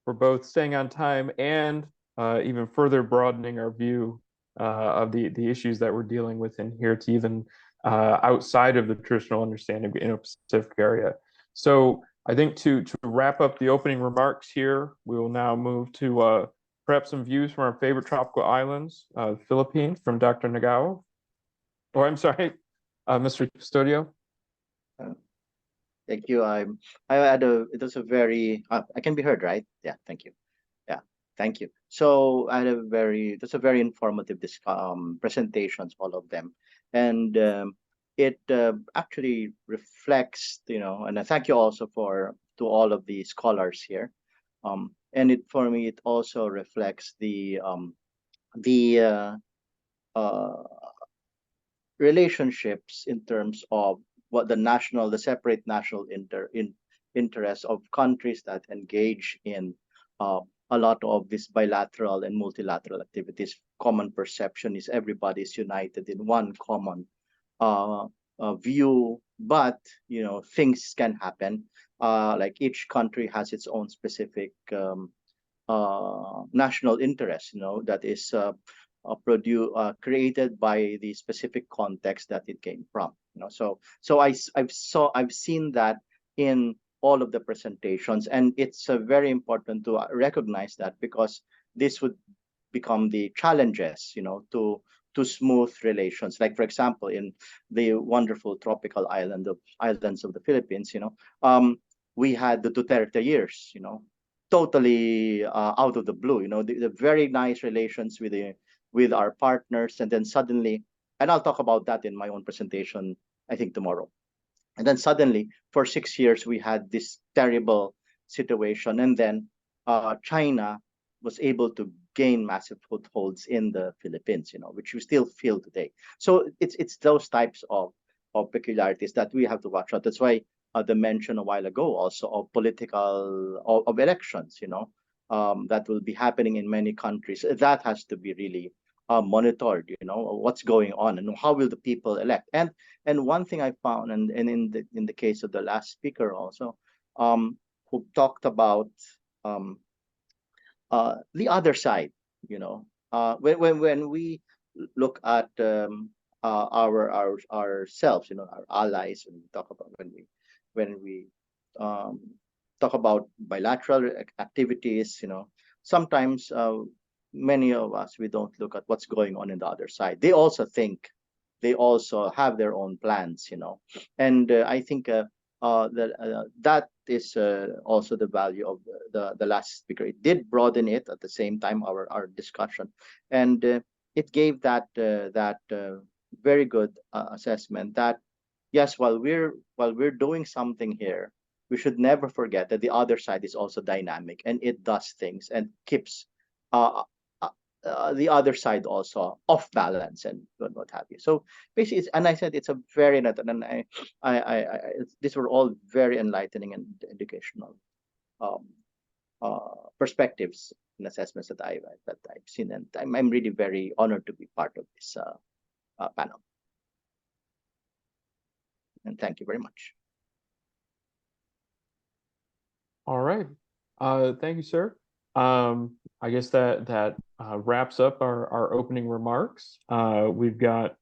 both staying on time and even further broadening our view of the issues that we're dealing with in here to even outside of the traditional understanding of the Indo-Pacific area. So I think to wrap up the opening remarks here, we will now move to perhaps some views from our favorite tropical islands, Philippines, from Dr. Nagao. Or I'm sorry, Mr. Custodio. Thank you. I had it was a very, I can be heard, right? Yeah, thank you. Yeah, thank you. So I had that's a very informative presentations, all of them. And it actually reflects, and I thank you also to all of the scholars here. And for me, it also reflects the relationships in terms of what the separate national interests of countries that engage in a lot of these bilateral and multilateral activities. Common perception is everybody's united in one common view, but things can happen. Like each country has its own specific national interest, that is created by the specific context that it came from. So I've seen that in all of the presentations, and it's very important to recognize that, because this would become the challenges, to smooth relations. Like, for example, in the wonderful tropical islands of the Philippines, we had the Duterte years, totally out of the blue. The very nice relations with the with our partners, and then suddenly, and I'll talk about that in my own presentation, I think tomorrow. And then suddenly, for 6 years, we had this terrible situation, and then China was able to gain massive footholds in the Philippines, which we still feel today. So it's those types of peculiarities that we have to watch out. That's why the mention a while ago also of political of elections, that will be happening in many countries. That has to be really monitored, what's going on and how will the people elect. And one thing I found, and in the case of the last speaker also, who talked about the other side, when we look at ourselves, our allies, and talk about when we talk about bilateral activities, sometimes many of us, we don't look at what's going on in the other side. They also think, they also have their own plans, and I think that is also the value of the last speaker. It did broaden it at the same time, our discussion, and it gave that very good assessment that yes, while we're doing something here, we should never forget that the other side is also dynamic and it does things and keeps the other side also off balance and what have you. So basically, and I said it's a very, and these were all very enlightening and educational perspectives and assessments that I've seen, and I'm really very honored to be part of this panel. And thank you very much. All right. Thank you, sir. I guess that wraps up our opening remarks. We've got,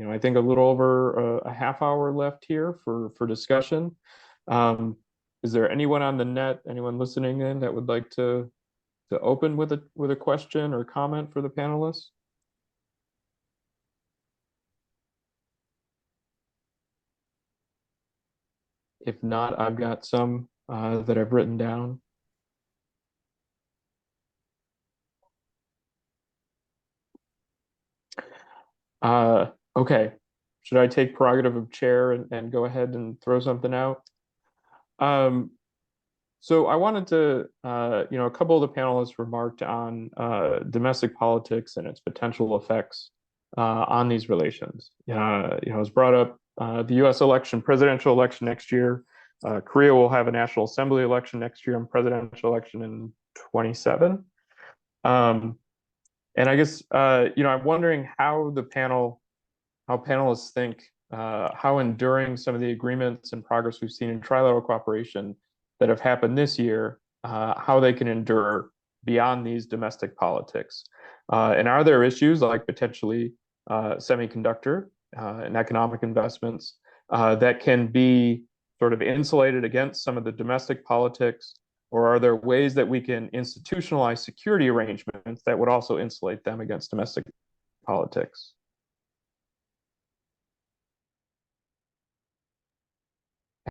I think a little over a half hour left here for discussion. Is there anyone on the net, anyone listening in that would like to open with a question or comment for the panelists? If not, I've got some that I've written down. Okay, should I take prerogative of chair and go ahead and throw something out? So I wanted to, a couple of the panelists remarked on domestic politics and its potential effects on these relations. It was brought up the U.S. election, presidential election next year. Korea will have a National Assembly election next year and presidential election in 27. And I guess, I'm wondering how panelists think how enduring some of the agreements and progress we've seen in trilateral cooperation that have happened this year, how they can endure beyond these domestic politics. And are there issues like potentially semiconductor and economic investments that can be sort of insulated against some of the domestic politics? Or are there ways that we can institutionalize security arrangements that would also insulate them against domestic politics?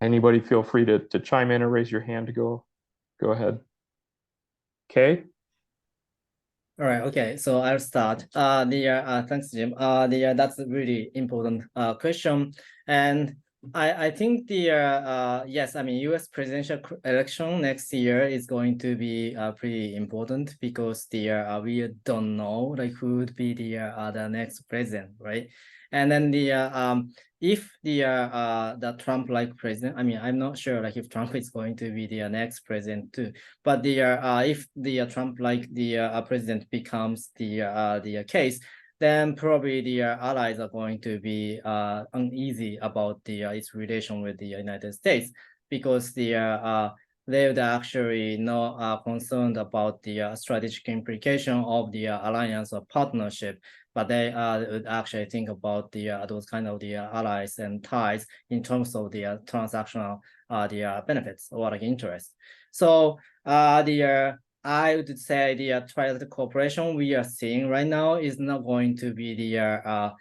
Anybody feel free to chime in or raise your hand to go ahead. Okay. All right. Okay. So I'll start. Thanks, Jim. That's a really important question, and I think yes, I mean, U.S. presidential election next year is going to be pretty important because we don't know like who would be the next president, right? And then if the Trump-like president, I mean, I'm not sure like if Trump is going to be the next president too, but if the Trump-like president becomes the case, then probably the allies are going to be uneasy about its relation with the United States because they're actually not concerned about the strategic implication of the alliance or partnership, but they would actually think about those kind of the allies and ties in terms of the transactional the benefits or like interest. So I would say the trilateral cooperation we are seeing right now is not going to be the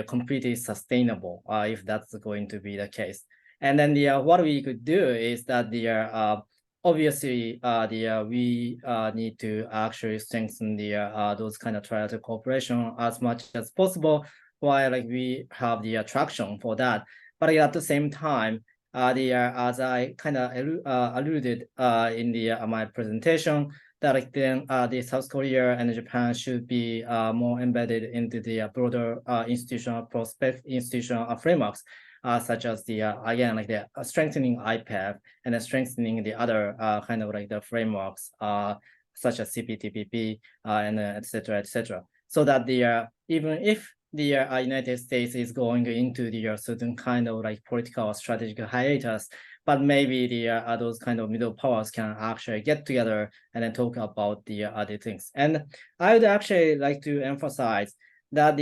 completely sustainable if that's going to be the case. And then what we could do is that obviously, we need to actually strengthen those kind of trilateral cooperation as much as possible, while like we have the attraction for that. But at the same time, as I kind of alluded in my presentation, that like then the South Korea and Japan should be more embedded into the broader institutional frameworks, such as again like the strengthening IPEF and then strengthening the other kind of like the frameworks such as CPTPP and et cetera, so that even if the United States is going into the certain kind of like political or strategic hiatus, but maybe those kind of middle powers can actually get together and then talk about the other things. And I would actually like to emphasize that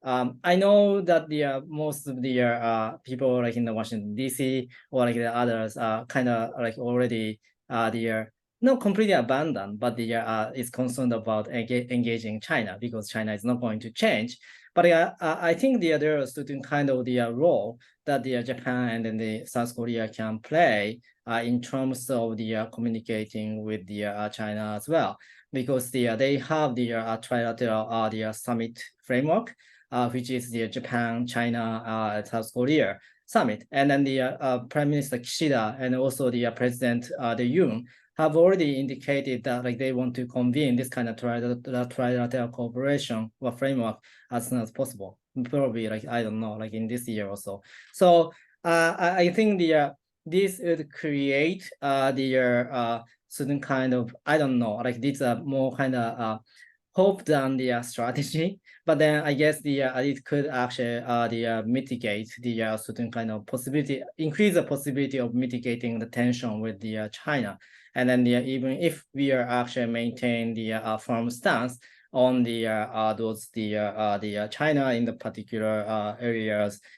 I know that most of the people like in the Washington D.C. or like the others kind of like already not completely abandoned, but is concerned about engaging China because China is not going to change. But I think there are certain kind of role that Japan and then the South Korea can play in terms of communicating with China as well, because they have the trilateral summit framework, which is the Japan, China, South Korea summit, and then the Prime Minister Kishida and also the President Hyun have already indicated that like they want to convene this kind of trilateral cooperation or framework as soon as possible. Probably like I don't know, like in this year or so. So I think this would create certain kind of, I don't know, like this more kind of hope than the strategy. But then I guess it could actually mitigate the certain kind of possibility, increase the possibility of mitigating the tension with the China. And then even if we are actually maintain the firm stance on the China in the particular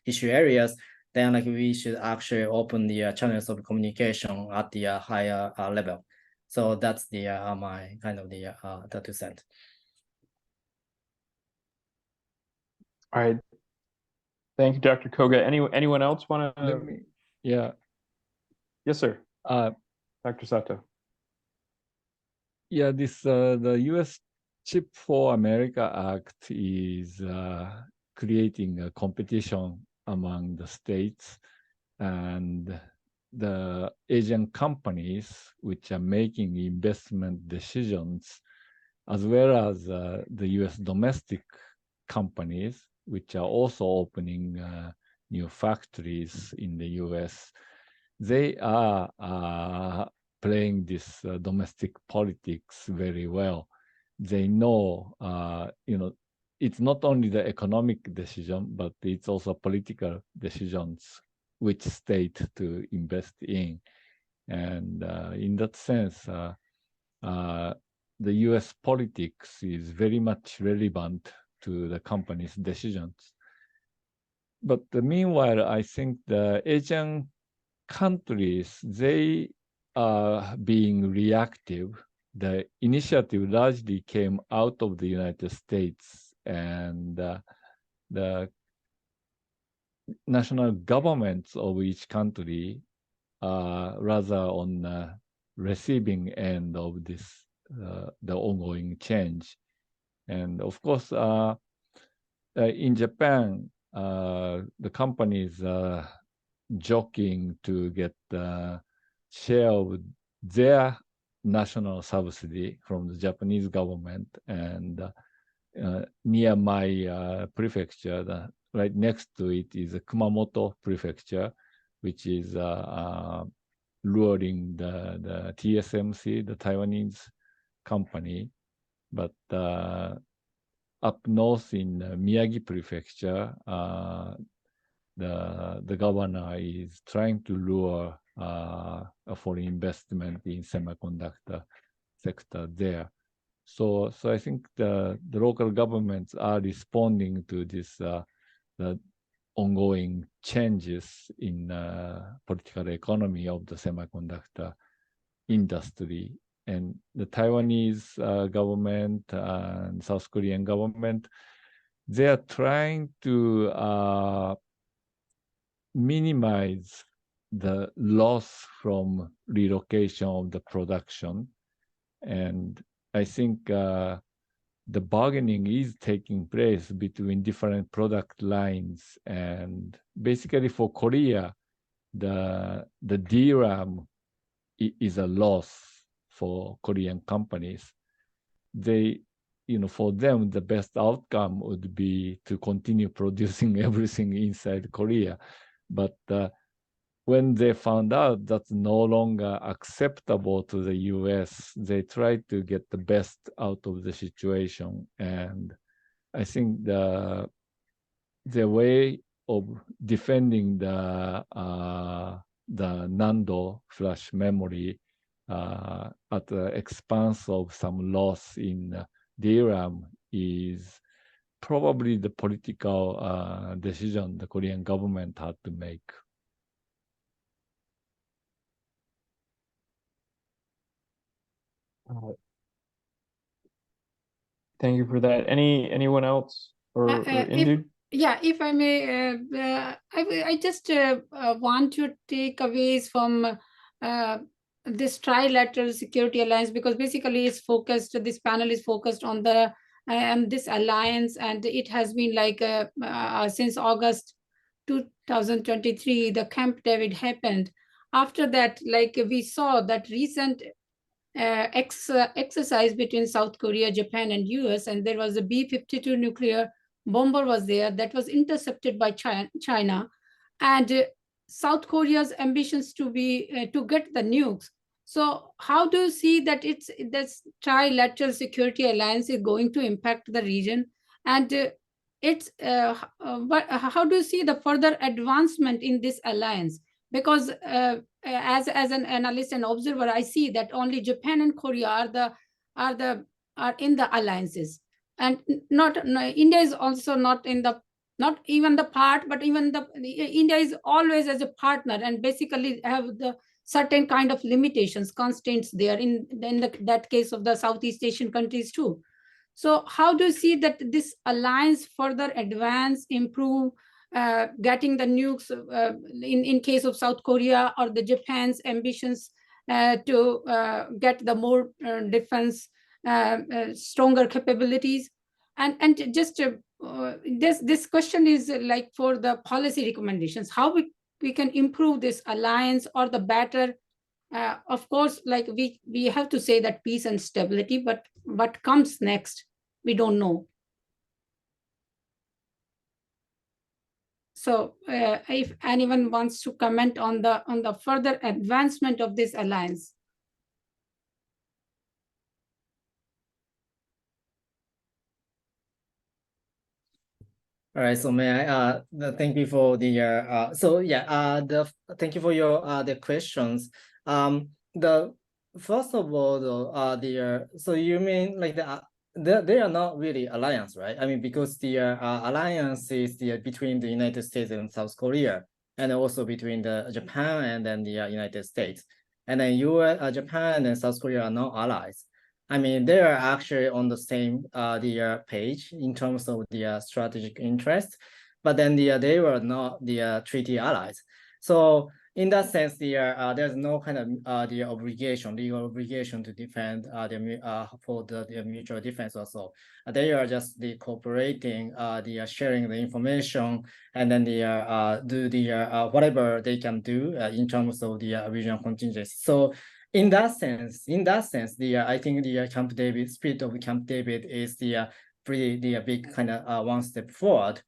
issue areas, then like we should actually open the channels of communication at the higher level. So that's my kind of the 2 cents. All right. Thank you, Dr. Koga. Anyone else want to? Yeah. Yes, sir. Dr. Sato. Yeah, the U.S. Chip for America Act is creating a competition among the states and the Asian companies which are making investment decisions, as well as the U.S. domestic companies which are also opening new factories in the U.S. They are playing this domestic politics very well. They know, it's not only the economic decision, but it's also political decisions which state to invest in. And in that sense, the US politics is very much relevant to the company's decisions. But meanwhile, I think the Asian countries, they are being reactive. The initiative largely came out of the United States, and the national governments of each country are rather on the receiving end of this, the ongoing change. And of course, in Japan, the companies are joking to get the share of their national subsidy from the Japanese government. And near my prefecture, right next to it is a Kumamoto prefecture, which is luring the TSMC, the Taiwanese company. But up north in Miyagi prefecture, the governor is trying to lure foreign investment in semiconductor sector there. So I think the local governments are responding to this the ongoing changes in political economy of the semiconductor industry. And the Taiwanese government and South Korean government, they are trying to minimize the loss from relocation of the production. And I think the bargaining is taking place between different product lines. And basically for Korea, the DRAM is a loss for Korean companies. They, for them, the best outcome would be to continue producing everything inside Korea. But when they found out that's no longer acceptable to the US, they tried to get the best out of the situation. And I think the way of defending the Nando flash memory at the expense of some loss in DRAM is probably the political decision the Korean government had to make. Thank you for that. Anyone else or Indu? If I may, I just want to take away from this Trilateral Security Alliance, because basically it's focused, this panel is focused on the this alliance, and it has been like since August 2023, the Camp David happened. After that, like we saw that recent exercise between South Korea, Japan, and US, and there was a B-52 nuclear bomber was there that was intercepted by China, and South Korea's ambitions to be to get the nukes. So how do you see that this Trilateral Security Alliance is going to impact the region, and how do you see the further advancement in this alliance? Because as an analyst and observer, I see that only Japan and Korea are in the alliances, and India is also not even the part, but even India is always as a partner, and basically have the certain kind of limitations, constraints there in that case of the Southeast Asian countries too. So how do you see that this alliance further advance, improve, getting the nukes in case of South Korea or the Japan's ambitions to get the more defense, stronger capabilities? And just this question is like for the policy recommendations, how we can improve this alliance or the better. Of course, like we have to say that peace and stability, but what comes next, we don't know. So if anyone wants to comment on the further advancement of this alliance. All right, so may I thank you for the thank you for your the questions. The first of all, so you mean like they are not really alliance, right? I mean, because the alliance is between the United States and South Korea, and also between the Japan and then the United States, and then Japan and South Korea are not allies. I mean, they are actually on the same page in terms of the strategic interest, but then they were not the treaty allies. So in that sense, there's no kind of legal obligation to defend for the mutual defense also. They are just cooperating, sharing the information, and then do whatever they can do in terms of the regional contingency. So in that sense, I think the Camp David spirit of Camp David is the big kind of one step forward,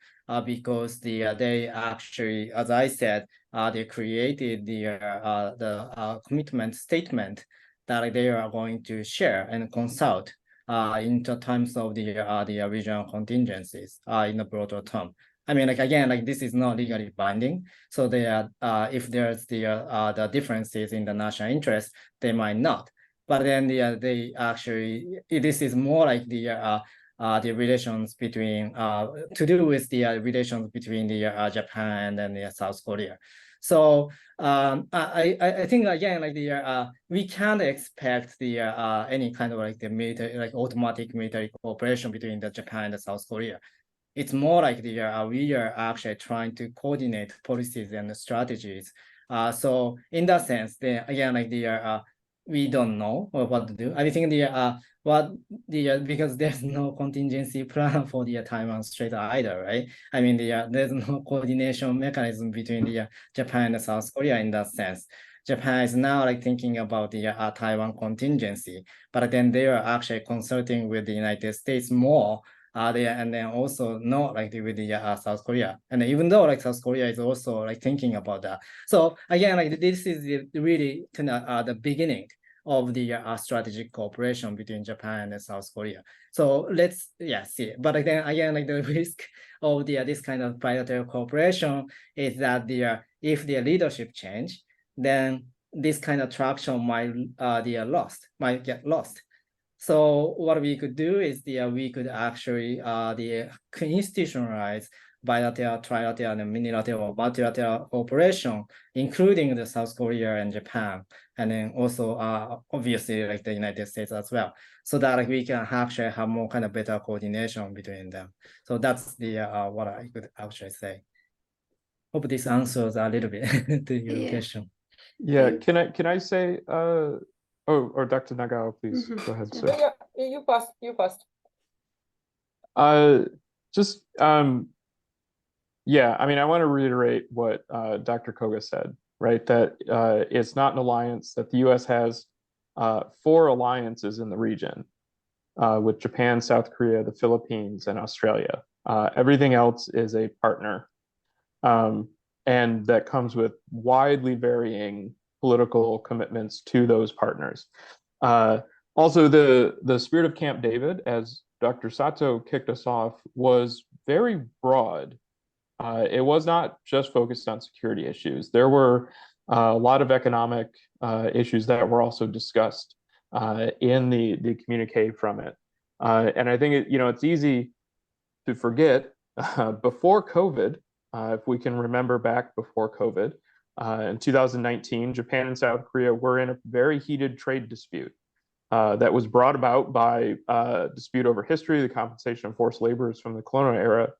because they actually, as I said, they created the commitment statement that they are going to share and consult in terms of the regional contingencies in a broader term. I mean, like again, like this is not legally binding. So they are, if there's the differences in the national interest, they might not. But then they actually, this is more like the relations between to do with the relations between the Japan and the South Korea. So I think again, like we can't expect the any kind of like the military, like automatic military cooperation between the Japan and the South Korea. It's more like we are actually trying to coordinate policies and strategies So in that sense, again, like we don't know what to do. I think because there's no contingency plan for the Taiwan Strait either, right? I mean, there's no coordination mechanism between Japan and South Korea in that sense. Japan is now like thinking about the Taiwan contingency, but then they are actually consulting with the United States more. And then also not like with the South Korea, and even though like South Korea is also like thinking about that. So again, like this is really kind of the beginning of the strategic cooperation between Japan and South Korea. So let's see. But again, like the risk of this kind of bilateral cooperation is that if the leadership change, then this kind of traction might get lost. So what we could do is we could actually institutionalize bilateral, trilateral, and minilateral or multilateral cooperation, including the South Korea and Japan, and then also obviously like the United States as well, so that like we can actually have more kind of better coordination between them. So that's what I could actually say. Hope this answers a little bit to your question. Yeah, can I say or Dr. Nagao, please go ahead, sir. Yeah, you first. Just yeah, I mean, I want to reiterate what Dr. Koga said, right? That it's not an alliance, that the US has 4 alliances in the region with Japan, South Korea, the Philippines, and Australia. Everything else is a partner. And that comes with widely varying political commitments to those partners. Also, the spirit of Camp David, as Dr. Sato kicked us off, was very broad. It was not just focused on security issues. There were a lot of economic issues that were also discussed in the communique from it. And I think it's easy to forget before COVID, if we can remember back before COVID, in 2019, Japan and South Korea were in a very heated trade dispute that was brought about by dispute over history, the compensation of forced laborers from the colonial era.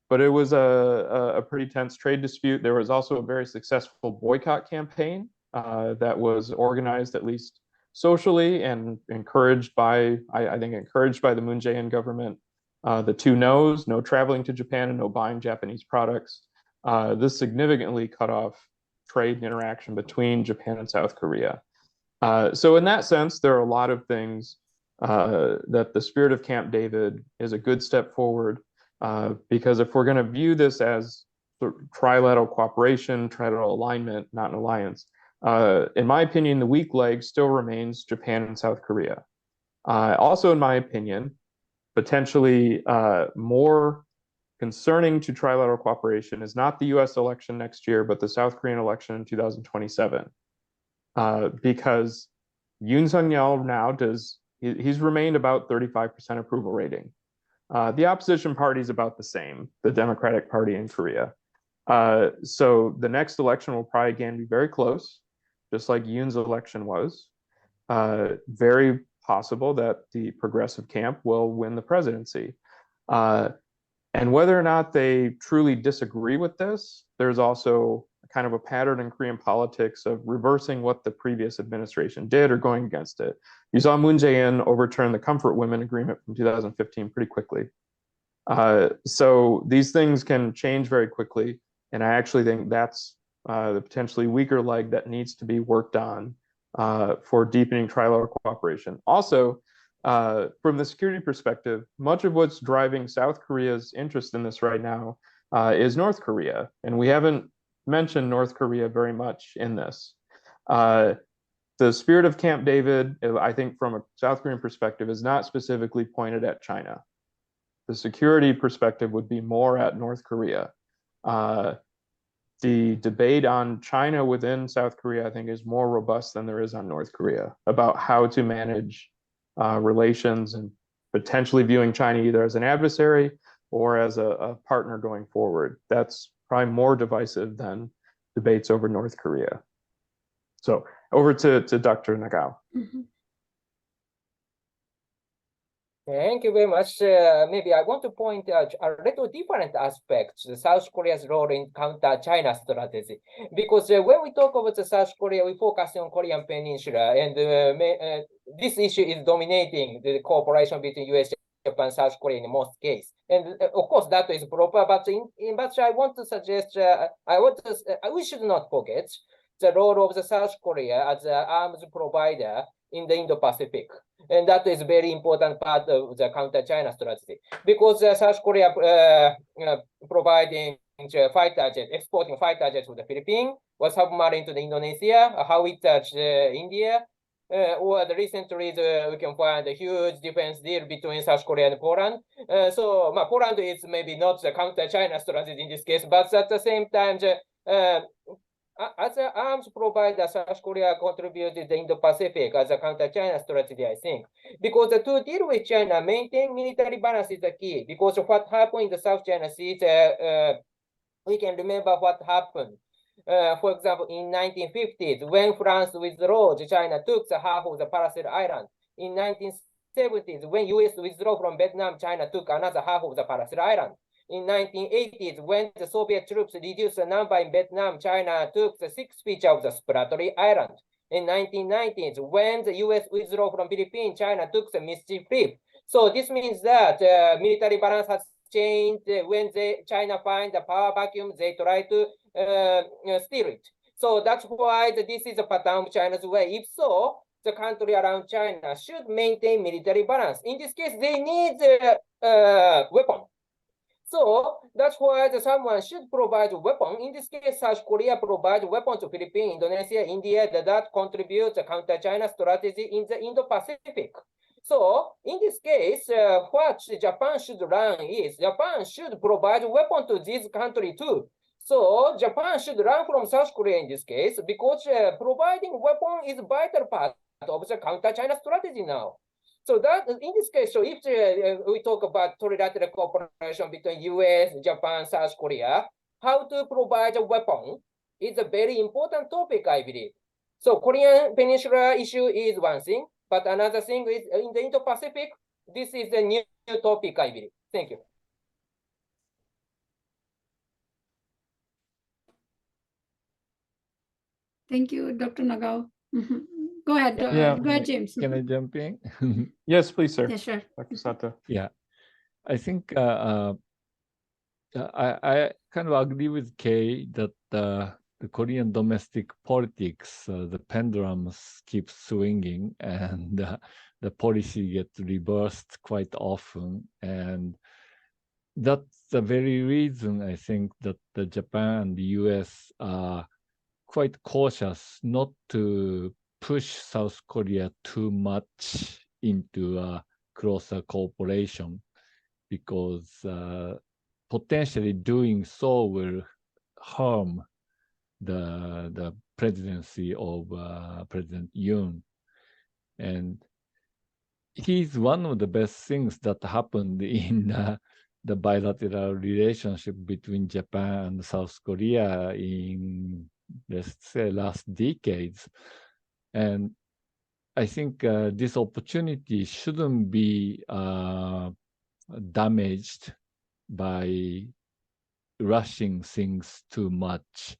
But it was a pretty tense trade dispute. There was also a very successful boycott campaign that was organized, at least socially, and encouraged by, I think, encouraged by the Moon Jae-in government. The 2 no's, no traveling to Japan and no buying Japanese products. This significantly cut off trade and interaction between Japan and South Korea. So in that sense, there are a lot of things that the spirit of Camp David is a good step forward, because if we're going to view this as trilateral cooperation, trilateral alignment, not an alliance, in my opinion, the weak leg still remains Japan and South Korea. Also, in my opinion, potentially more concerning to trilateral cooperation is not the US election next year, but the South Korean election in 2027. Because Yoon Suk-yeol now he's remained about 35% approval rating. The opposition party is about the same, the Democratic Party in Korea. So the next election will probably again be very close, just like Yoon's election was. Very possible that the progressive camp will win the presidency. And whether or not they truly disagree with this, there's also kind of a pattern in Korean politics of reversing what the previous administration did or going against it. You saw Moon Jae-in overturn the Comfort Women Agreement from 2015 pretty quickly. So these things can change very quickly. And I actually think that's the potentially weaker leg that needs to be worked on for deepening trilateral cooperation. Also, from the security perspective, much of what's driving South Korea's interest in this right now is North Korea. And we haven't mentioned North Korea very much in this. The spirit of Camp David, I think from a South Korean perspective, is not specifically pointed at China. The security perspective would be more at North Korea. The debate on China within South Korea, I think, is more robust than there is on North Korea about how to manage relations and potentially viewing China either as an adversary or as a partner going forward. That's probably more divisive than debates over North Korea. So over to Dr. Nagao. Thank you very much. Maybe I want to point out a little different aspects, South Korea's role in counter-China strategy. Because when we talk about the South Korea, we focus on Korean Peninsula, and this issue is dominating the cooperation between U.S. Japan, South Korea in most cases. And of course, that is proper, but but I want to suggest, we should not forget the role of the South Korea as an arms provider in the Indo-Pacific. And that is very important part of the counter-China strategy, because South Korea providing fighter jet, exporting fighter jets to the Philippines, was submarine to the Indonesia, how it touched India, or recently we can find a huge defense deal between South Korea and Poland. So Poland is maybe not the counter-China strategy in this case, but at the same time, as an arms provider, South Korea contributed the Indo-Pacific as a counter-China strategy, I think. Because to deal with China, maintain military balance is the key. Because what happened in the South China Sea, we can remember what happened. For example, in 1950s, when France withdrew, China took the half of the Paracel Island. In 1970s, when US withdrew from Vietnam, China took another half of the Paracel Island. In 1980s, when the Soviet troops reduced the number in Vietnam, China took the sixth feature of the Srabani Island. In 1990s, when the US withdrew from Philippines, China took the Mischief Reef. So this means that military balance has changed. When China find the power vacuum, they try to steal it. So that's why this is a pattern of China's way. If so, the country around China should maintain military balance. In this case, they need weapon. So that's why someone should provide a weapon. In this case, South Korea provides weapons to Philippines, Indonesia, India, that contributes to counter-China strategy in the Indo-Pacific. So in this case, what Japan should learn is Japan should provide weapons to this country too. So Japan should learn from South Korea in this case, because providing weapon is a vital part of the counter-China strategy now. So that in this case, so if we talk about trilateral cooperation between US, Japan, South Korea, how to provide a weapon is a very important topic, I believe. So Korean Peninsula issue is one thing, but another thing is in the Indo-Pacific, this is a new topic, I believe. Thank you. Thank you, Dr. Nagao. Go ahead, Yeah. go ahead, James. Can I jump in? Yes, please, sir. Yeah, sure. Dr. Sato. Yeah, I think I kind of agree with Kay that the Korean domestic politics, the pendulums keep swinging, and the policy gets reversed quite often. And that's the very reason I think that the Japan and the US are quite cautious not to push South Korea too much into a closer cooperation, because potentially doing so will harm the presidency of President Yoon. And he's one of the best things that happened in the bilateral relationship between Japan and South Korea in, let's say, last decades. And I think this opportunity shouldn't be damaged by rushing things too much.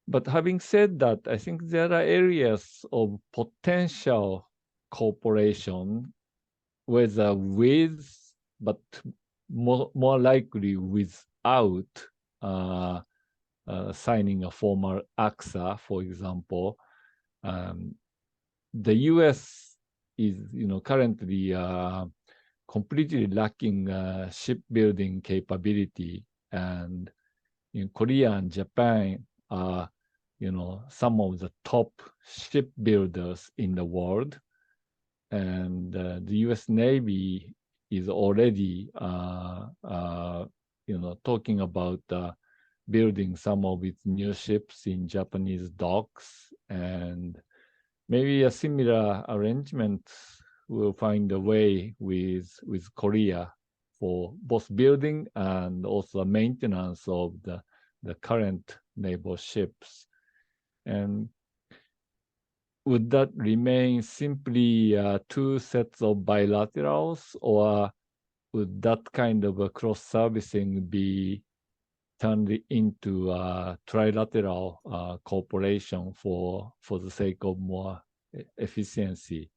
But having said that, I think there are areas of potential cooperation, whether with, but more likely without signing a formal AXA, for example. The U.S. is, currently completely lacking shipbuilding capability, and in Korea and Japan are, some of the top shipbuilders in the world, and the U.S. Navy is already, talking about building some of its new ships in Japanese docks, and maybe a similar arrangement will find a way with Korea for both building and also maintenance of the current naval ships. And would that remain simply two sets of bilaterals, or would that kind of a cross-servicing be turned into a trilateral cooperation for the sake of more efficiency?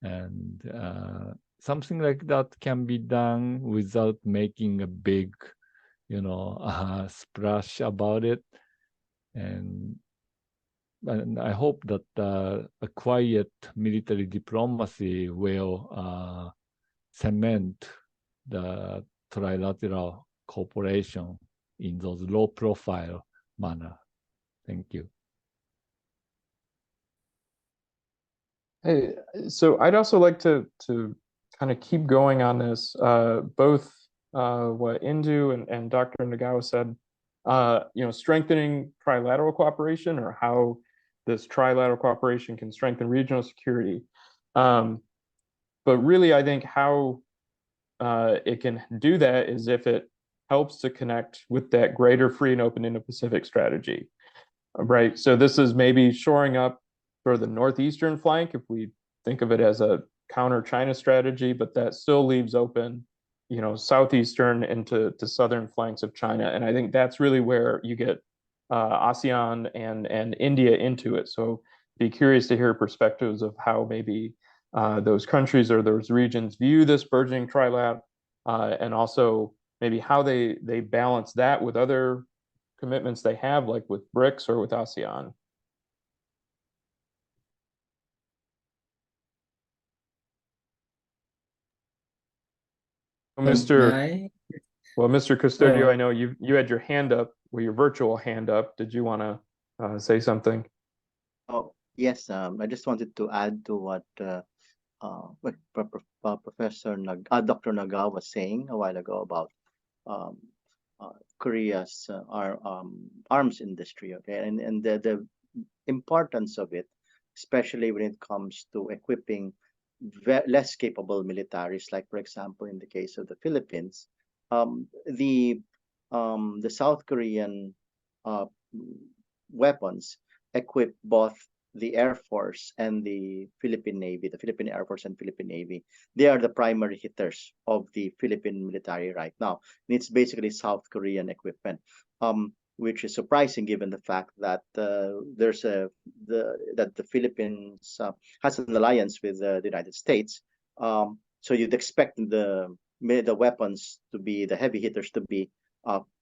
And something like that can be done without making a big, splash about it. And I hope that a quiet military diplomacy will cement the trilateral cooperation in those low-profile manner. Thank you. Hey, so I'd also like to kind of keep going on this. Both what Indu and Dr. Nagao said, strengthening trilateral cooperation, or how this trilateral cooperation can strengthen regional security. But really, I think how it can do that is if it helps to connect with that greater free and open Indo-Pacific strategy, right? So this is maybe shoring up for the northeastern flank, if we think of it as a counter China strategy, but that still leaves open, southeastern into southern flanks of China. And I think that's really where you get ASEAN and India into it. So be curious to hear perspectives of how maybe those countries or those regions view this burgeoning trilat, and also maybe how they balance that with other commitments they have, like with BRICS or with ASEAN. Well, Mr. Custodio, I know you had your hand up, or your virtual hand up. Did you want to say something? Oh, yes. I just wanted to add to what Professor Dr. Nagao was saying a while ago about Korea's arms industry. Okay, and the importance of it, especially when it comes to equipping less capable militaries, like for example in the case of the Philippines, the South Korean weapons equip both the Air Force and the Philippine Navy, the Philippine Air Force and Philippine Navy. They are the primary hitters of the Philippine military right now. And it's basically South Korean equipment, which is surprising given the fact that that the Philippines has an alliance with the United States. So you'd expect the weapons to be, the heavy hitters to be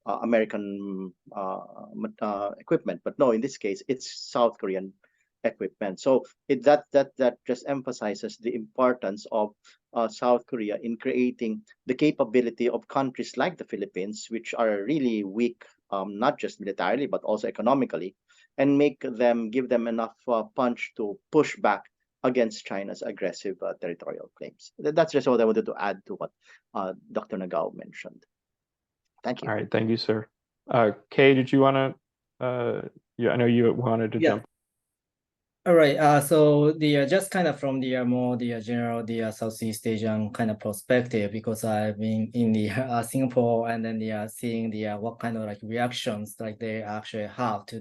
American equipment, but no, in this case it's South Korean equipment. So that just emphasizes the importance of South Korea in creating the capability of countries like the Philippines, which are really weak, not just militarily but also economically, and give them enough punch to push back against China's aggressive territorial claims. That's just what I wanted to add to what Dr. Nagao mentioned. Thank you. All right, thank you, sir. Kay, did you want to? I know you wanted to jump. All right. So just kind of from the more general Southeast Asian kind of perspective, because I've been in the Singapore, and then seeing what kind of like reactions like they actually have to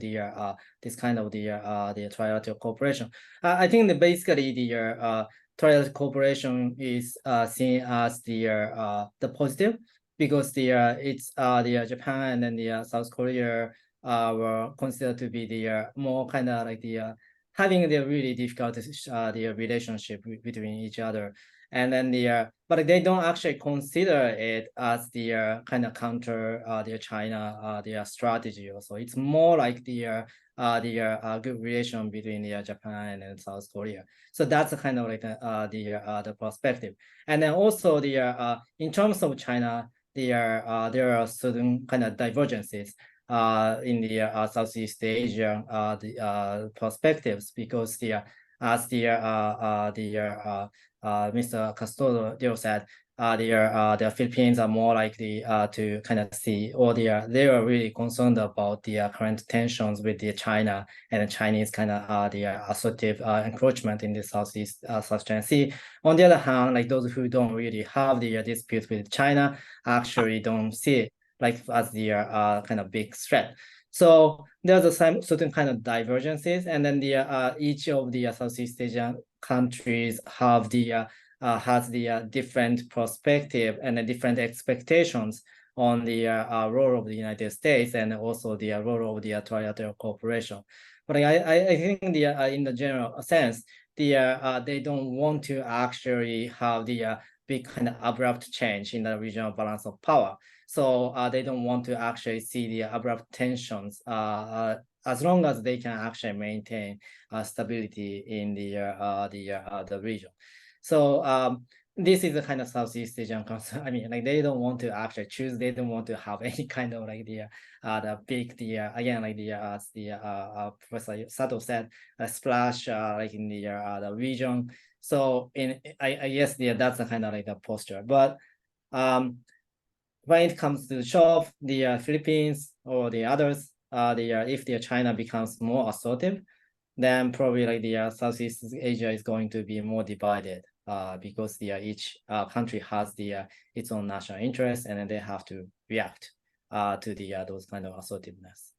this kind of the trilateral cooperation. I think that basically the trilateral cooperation is seen as the positive, because it's the Japan and then the South Korea were considered to be the more kind of like the having the really difficult the relationship between each other, and then but they don't actually consider it as the kind of counter the China strategy. Also, it's more like the good relation between Japan and South Korea. So that's kind of like the perspective. And then also in terms of China, there are certain kind of divergences in the Southeast Asia perspectives, because as Mr. Custodio said, the Philippines are more likely to kind of see, or they are really concerned about the current tensions with the China and the Chinese kind of the assertive encroachment in the Southeast South China Sea. On the other hand, like those who don't really have the dispute with China actually don't see like as the kind of big threat. So there's a certain kind of divergences, and then the each of the Southeast Asian countries have the has the different perspective and the different expectations on the role of the United States and also the role of the Trilateral Cooperation. But I think the in the general sense, they don't want to actually have the big kind of abrupt change in the regional balance of power. So they don't want to actually see the abrupt tensions as long as they can actually maintain stability in the region. So this is the kind of Southeast Asian concern. I mean, like they don't want to actually choose. They don't want to have any kind of like the big again like as the Professor Sato said, a splash like in the region. So I guess that's the kind of like the posture. But when it comes to show the Philippines or the others, if the China becomes more assertive, then probably like the Southeast Asia is going to be more divided because each country has its own national interest, and then they have to react to those kind of assertiveness.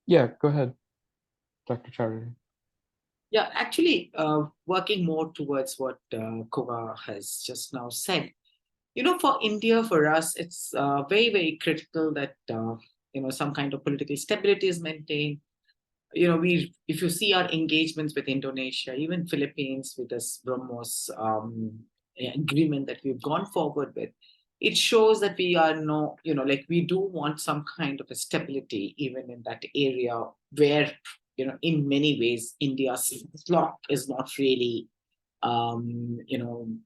Yeah, go ahead, Dr. Choudhury. Yeah, actually, working more towards what Koga has just now said. You know, for India, for us, it's very, very critical that some kind of political stability is maintained. You know, if you see our engagements with Indonesia, even Philippines, with this BrahMos agreement that we've gone forward with, it shows that we are we do want some kind of a stability even in that area where, in many ways, India's bloc is not really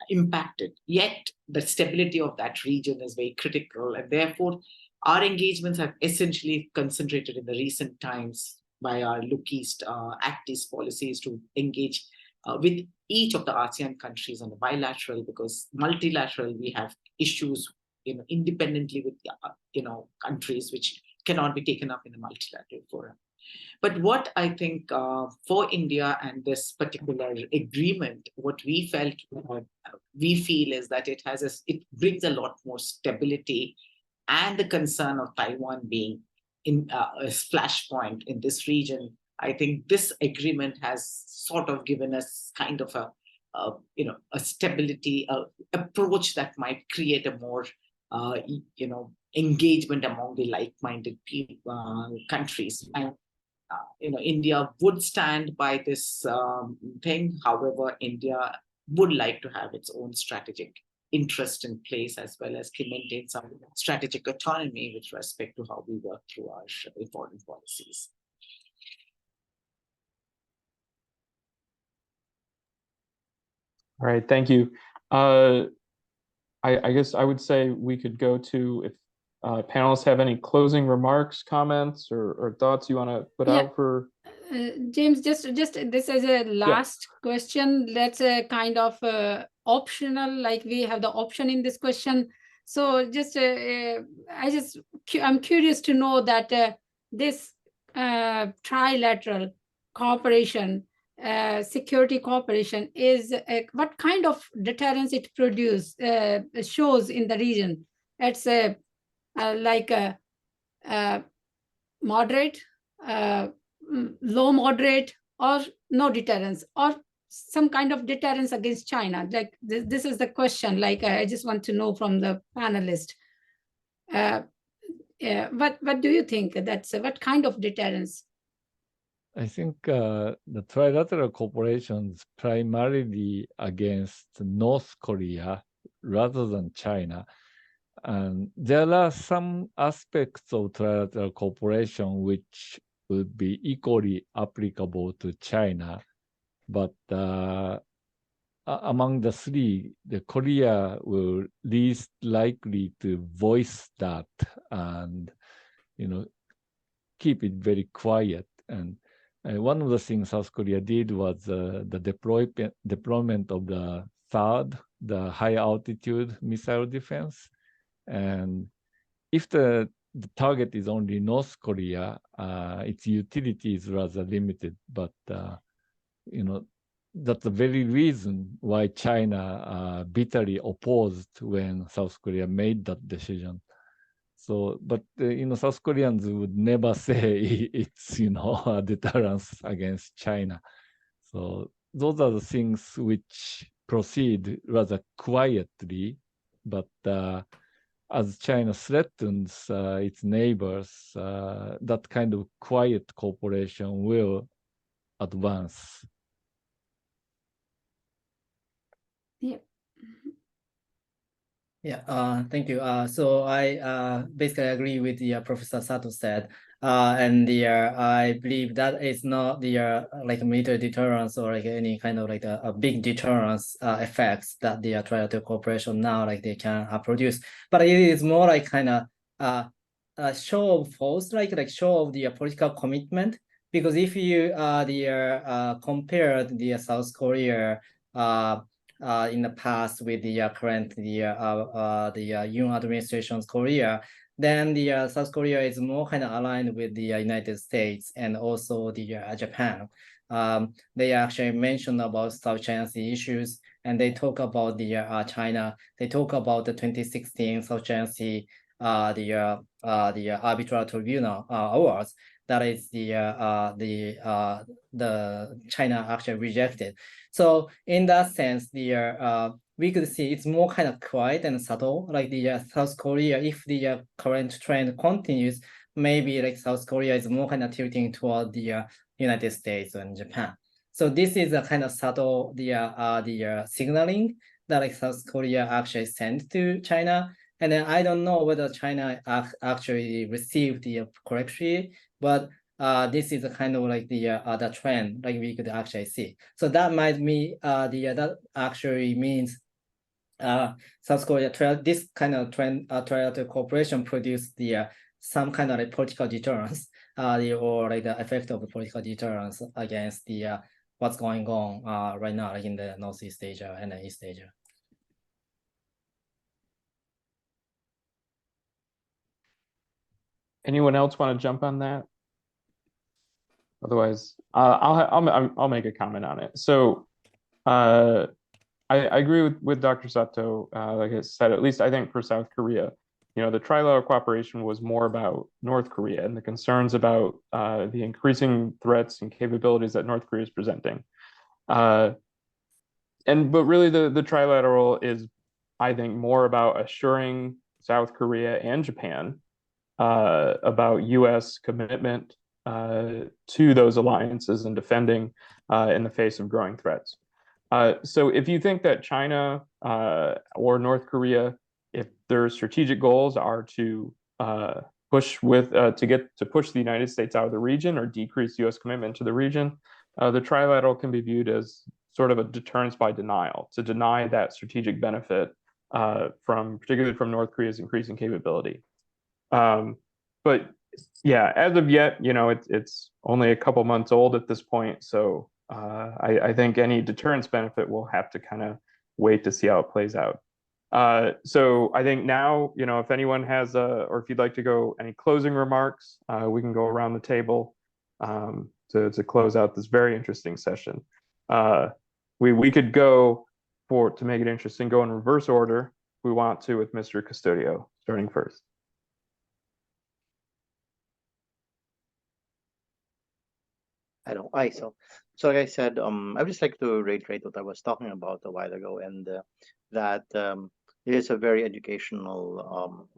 impacted. Yet the stability of that region is very critical, and therefore our engagements have essentially concentrated in the recent times by our Look East, Act East policies to engage with each of the ASEAN countries on the bilateral, because multilateral we have issues, independently with countries which cannot be taken up in a multilateral forum. But what I think for India and this particular agreement, what we feel is that it brings a lot more stability, and the concern of Taiwan being in a flashpoint in this region. I think this agreement has sort of given us kind of a stability approach that might create a more engagement among the like-minded countries. And India would stand by this thing. However, India would like to have its own strategic interest in place, as well as to maintain some strategic autonomy with respect to how we work through our foreign policies. All right, thank you. I guess I would say we could go to, if panelists have any closing remarks, comments, or thoughts you want to put out for. James, just this is a last question. Let's kind of optional, like we have the option in this question. So just I'm curious to know that this trilateral cooperation, security cooperation, is what kind of deterrence it shows in the region. It's like a moderate, low moderate, or no deterrence, or some kind of deterrence against China. Like this is the question. Like I just want to know from the panelist. What do you think? That's what kind of deterrence? I think the trilateral cooperation is primarily against North Korea rather than China. And there are some aspects of trilateral cooperation which would be equally applicable to China. But among the three, the Korea will least likely to voice that and, keep it very quiet. And one of the things South Korea did was the deployment of the THAAD, the high altitude missile defense. And if the target is only North Korea, its utility is rather limited. But that's the very reason why China bitterly opposed when South Korea made that decision. So, but South Koreans would never say it's a deterrence against China. So those are the things which proceed rather quietly, but as China threatens its neighbors, that kind of quiet cooperation will advance. Yeah. Yeah, thank you. So I basically agree with the Professor Sato said, and I believe that is not the like military deterrence or like any kind of like a big deterrence effects that the trilateral cooperation now like they can produce, but it is more like kind of a show of force, like show of the political commitment. Because if you compare the South Korea in the past with the current Yoon administration's Korea, then the South Korea is more kind of aligned with the United States and also the Japan. They actually mentioned about South China Sea issues, and they talk about the China. They talk about the 2016 South China Sea the arbitral tribunal awards. That is the China actually rejected. So in that sense, we could see it's more kind of quiet and subtle, like the South Korea. If the current trend continues, maybe like South Korea is more kind of tilting toward the United States and Japan. So this is a kind of subtle the signaling that like South Korea actually sent to China. And then I don't know whether China actually received the correctly, but this is a kind of like the trend like we could actually see. So that might mean that actually means South Korea this kind of trend trilateral cooperation produced the some kind of like political deterrence or like the effect of the political deterrence against the what's going on right now like in the Northeast Asia and East Asia. Anyone else want to jump on that? Otherwise, I'll make a comment on it. So I agree with Dr. Sato. Like I said, at least I think for South Korea, the trilateral cooperation was more about North Korea and the concerns about the increasing threats and capabilities that North Korea is presenting. But really the trilateral is, I think, more about assuring South Korea and Japan about U.S. commitment to those alliances and defending in the face of growing threats. So if you think that China or North Korea, if their strategic goals are to push the United States out of the region or decrease U.S. commitment to the region, the trilateral can be viewed as sort of a deterrence by denial, to deny that strategic benefit particularly from North Korea's increasing capability. But yeah, as of yet, it's only a couple months old at this point. So I think any deterrence benefit will have to kind of wait to see how it plays out. So I think now, if anyone has or if you'd like to go any closing remarks, we can go around the table to close out this very interesting session. We could go to make it interesting, go in reverse order. We want to with Mr. Custodio, starting first. So like I said, I would just like to reiterate what I was talking about a while ago, and that it is a very educational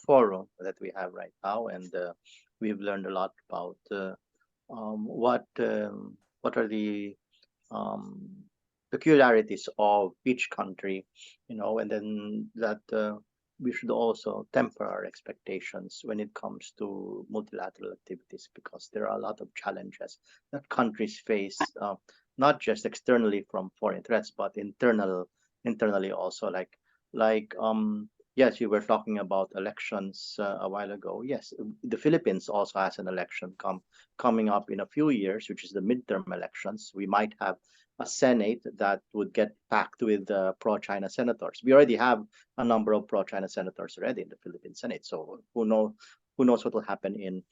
forum that we have right now, and we've learned a lot about what are the peculiarities of each country, and then that we should also temper our expectations when it comes to multilateral activities, because there are a lot of challenges that countries face, not just externally from foreign threats, but internally also. Yes, you were talking about elections a while ago. Yes, the Philippines also has an election coming up in a few years, which is the midterm elections. We might have a Senate that would get packed with pro-China senators. We already have a number of pro-China senators already in the Philippine Senate. So who who knows what will happen in.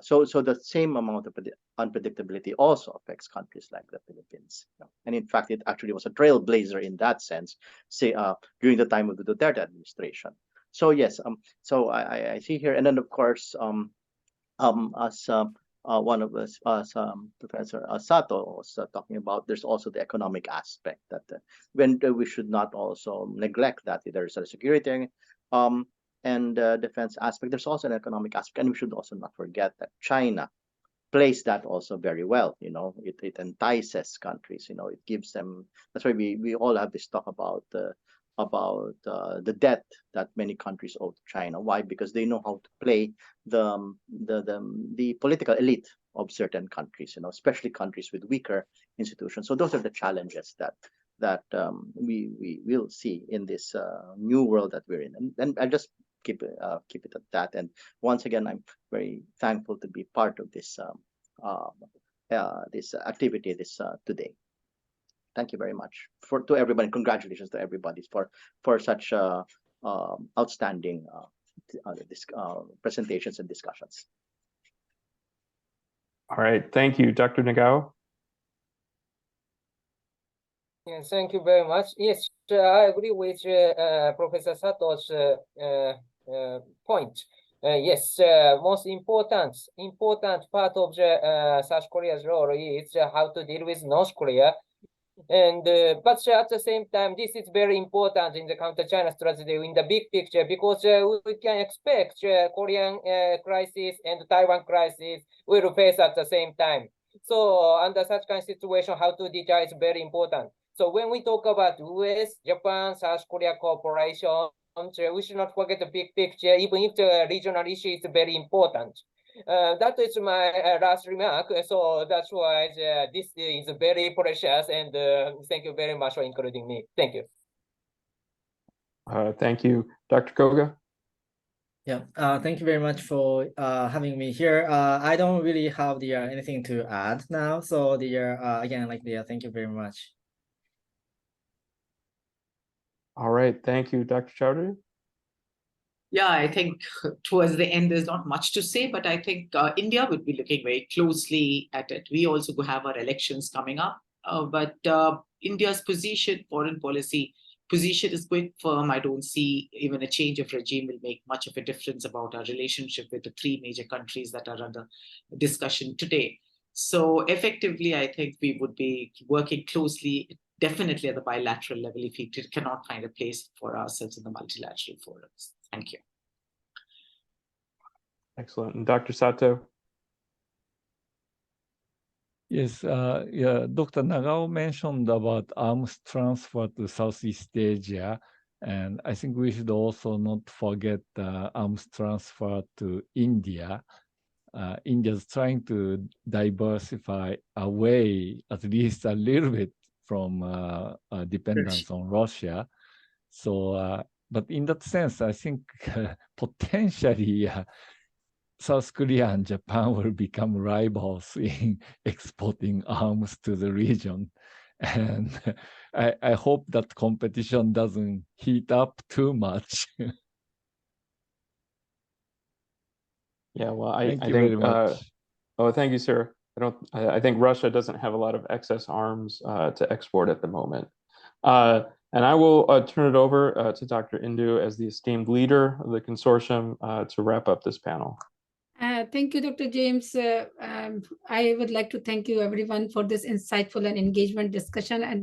So the same amount of unpredictability also affects countries like the Philippines. And in fact, it actually was a trailblazer in that sense, say during the time of the Duterte administration. So yes, so I see here, and then of course, as one of us, Professor Sato was talking about, there's also the economic aspect that when we should not also neglect that. There's a security and defense aspect. There's also an economic aspect, and we should also not forget that China plays that also very well. It entices countries. It gives them. That's why we all have this talk about the debt that many countries owe to China. Why? Because they know how to play the political elite of certain countries, especially countries with weaker institutions. So those are the challenges that we will see in this new world that we're in. And I just keep it at that. And once again, I'm very thankful to be part of this this activity today. Thank you very much to everybody. Congratulations to everybody for such outstanding presentations and discussions. All right, thank you, Dr. Nagao. Yes, thank you very much. Yes, I agree with Professor Sato's point. Yes, most important part of the South Korea's role is how to deal with North Korea. And but at the same time, this is very important in the counter-China strategy in the big picture, because we can expect Korean crisis and Taiwan crisis will face at the same time. So under such kind of situation, how to deal is very important. So when we talk about U.S., Japan, South Korea cooperation, we should not forget the big picture, even if the regional issue is very important. That is my last remark. So that's why this is very precious, and thank you very much for including me. Thank you. Thank you, Dr. Koga. Yeah, thank you very much for having me here. I don't really have anything to add now. So again, thank you very much. All right, thank you, Dr. Choudhury. Yeah, I think towards the end, there's not much to say, but I think India would be looking very closely at it. We also have our elections coming up, but India's foreign policy position is quite firm. I don't see even a change of regime will make much of a difference about our relationship with the three major countries that are under discussion today. So effectively, I think we would be working closely, definitely at the bilateral level, if we cannot find a place for ourselves in the multilateral forums. Thank you. Excellent. And Dr. Sato? Yes, yeah, Dr. Nagao mentioned about arms transfer to Southeast Asia, and I think we should also not forget arms transfer to India. India is trying to diversify away at least a little bit from dependence on Russia. So, but in that sense, I think potentially South Korea and Japan will become rivals in exporting arms to the region. And I hope that competition doesn't heat up too much. Yeah, well, Thank I you think, very much. oh, thank you, sir. I think Russia doesn't have a lot of excess arms to export at the moment. And I will turn it over to Dr. Indu as the esteemed leader of the consortium to wrap up this panel. Thank you, Dr. James. I would like to thank you, everyone, for this insightful and engagement discussion. And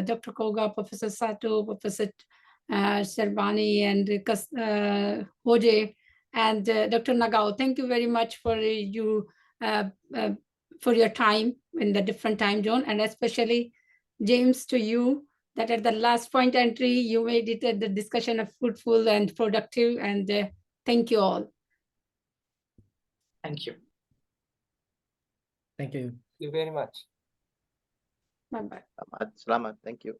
Dr. Koga, Professor Sato, Professor Srabani, and Hoje, and Dr. Nagao, thank you very much for your time in the different time zone, and especially James, to you, that at the last point entry, you made it the discussion of fruitful and productive. And thank you all. Thank you. Thank you. Thank you very much. Bye-bye. Salamat. Thank you.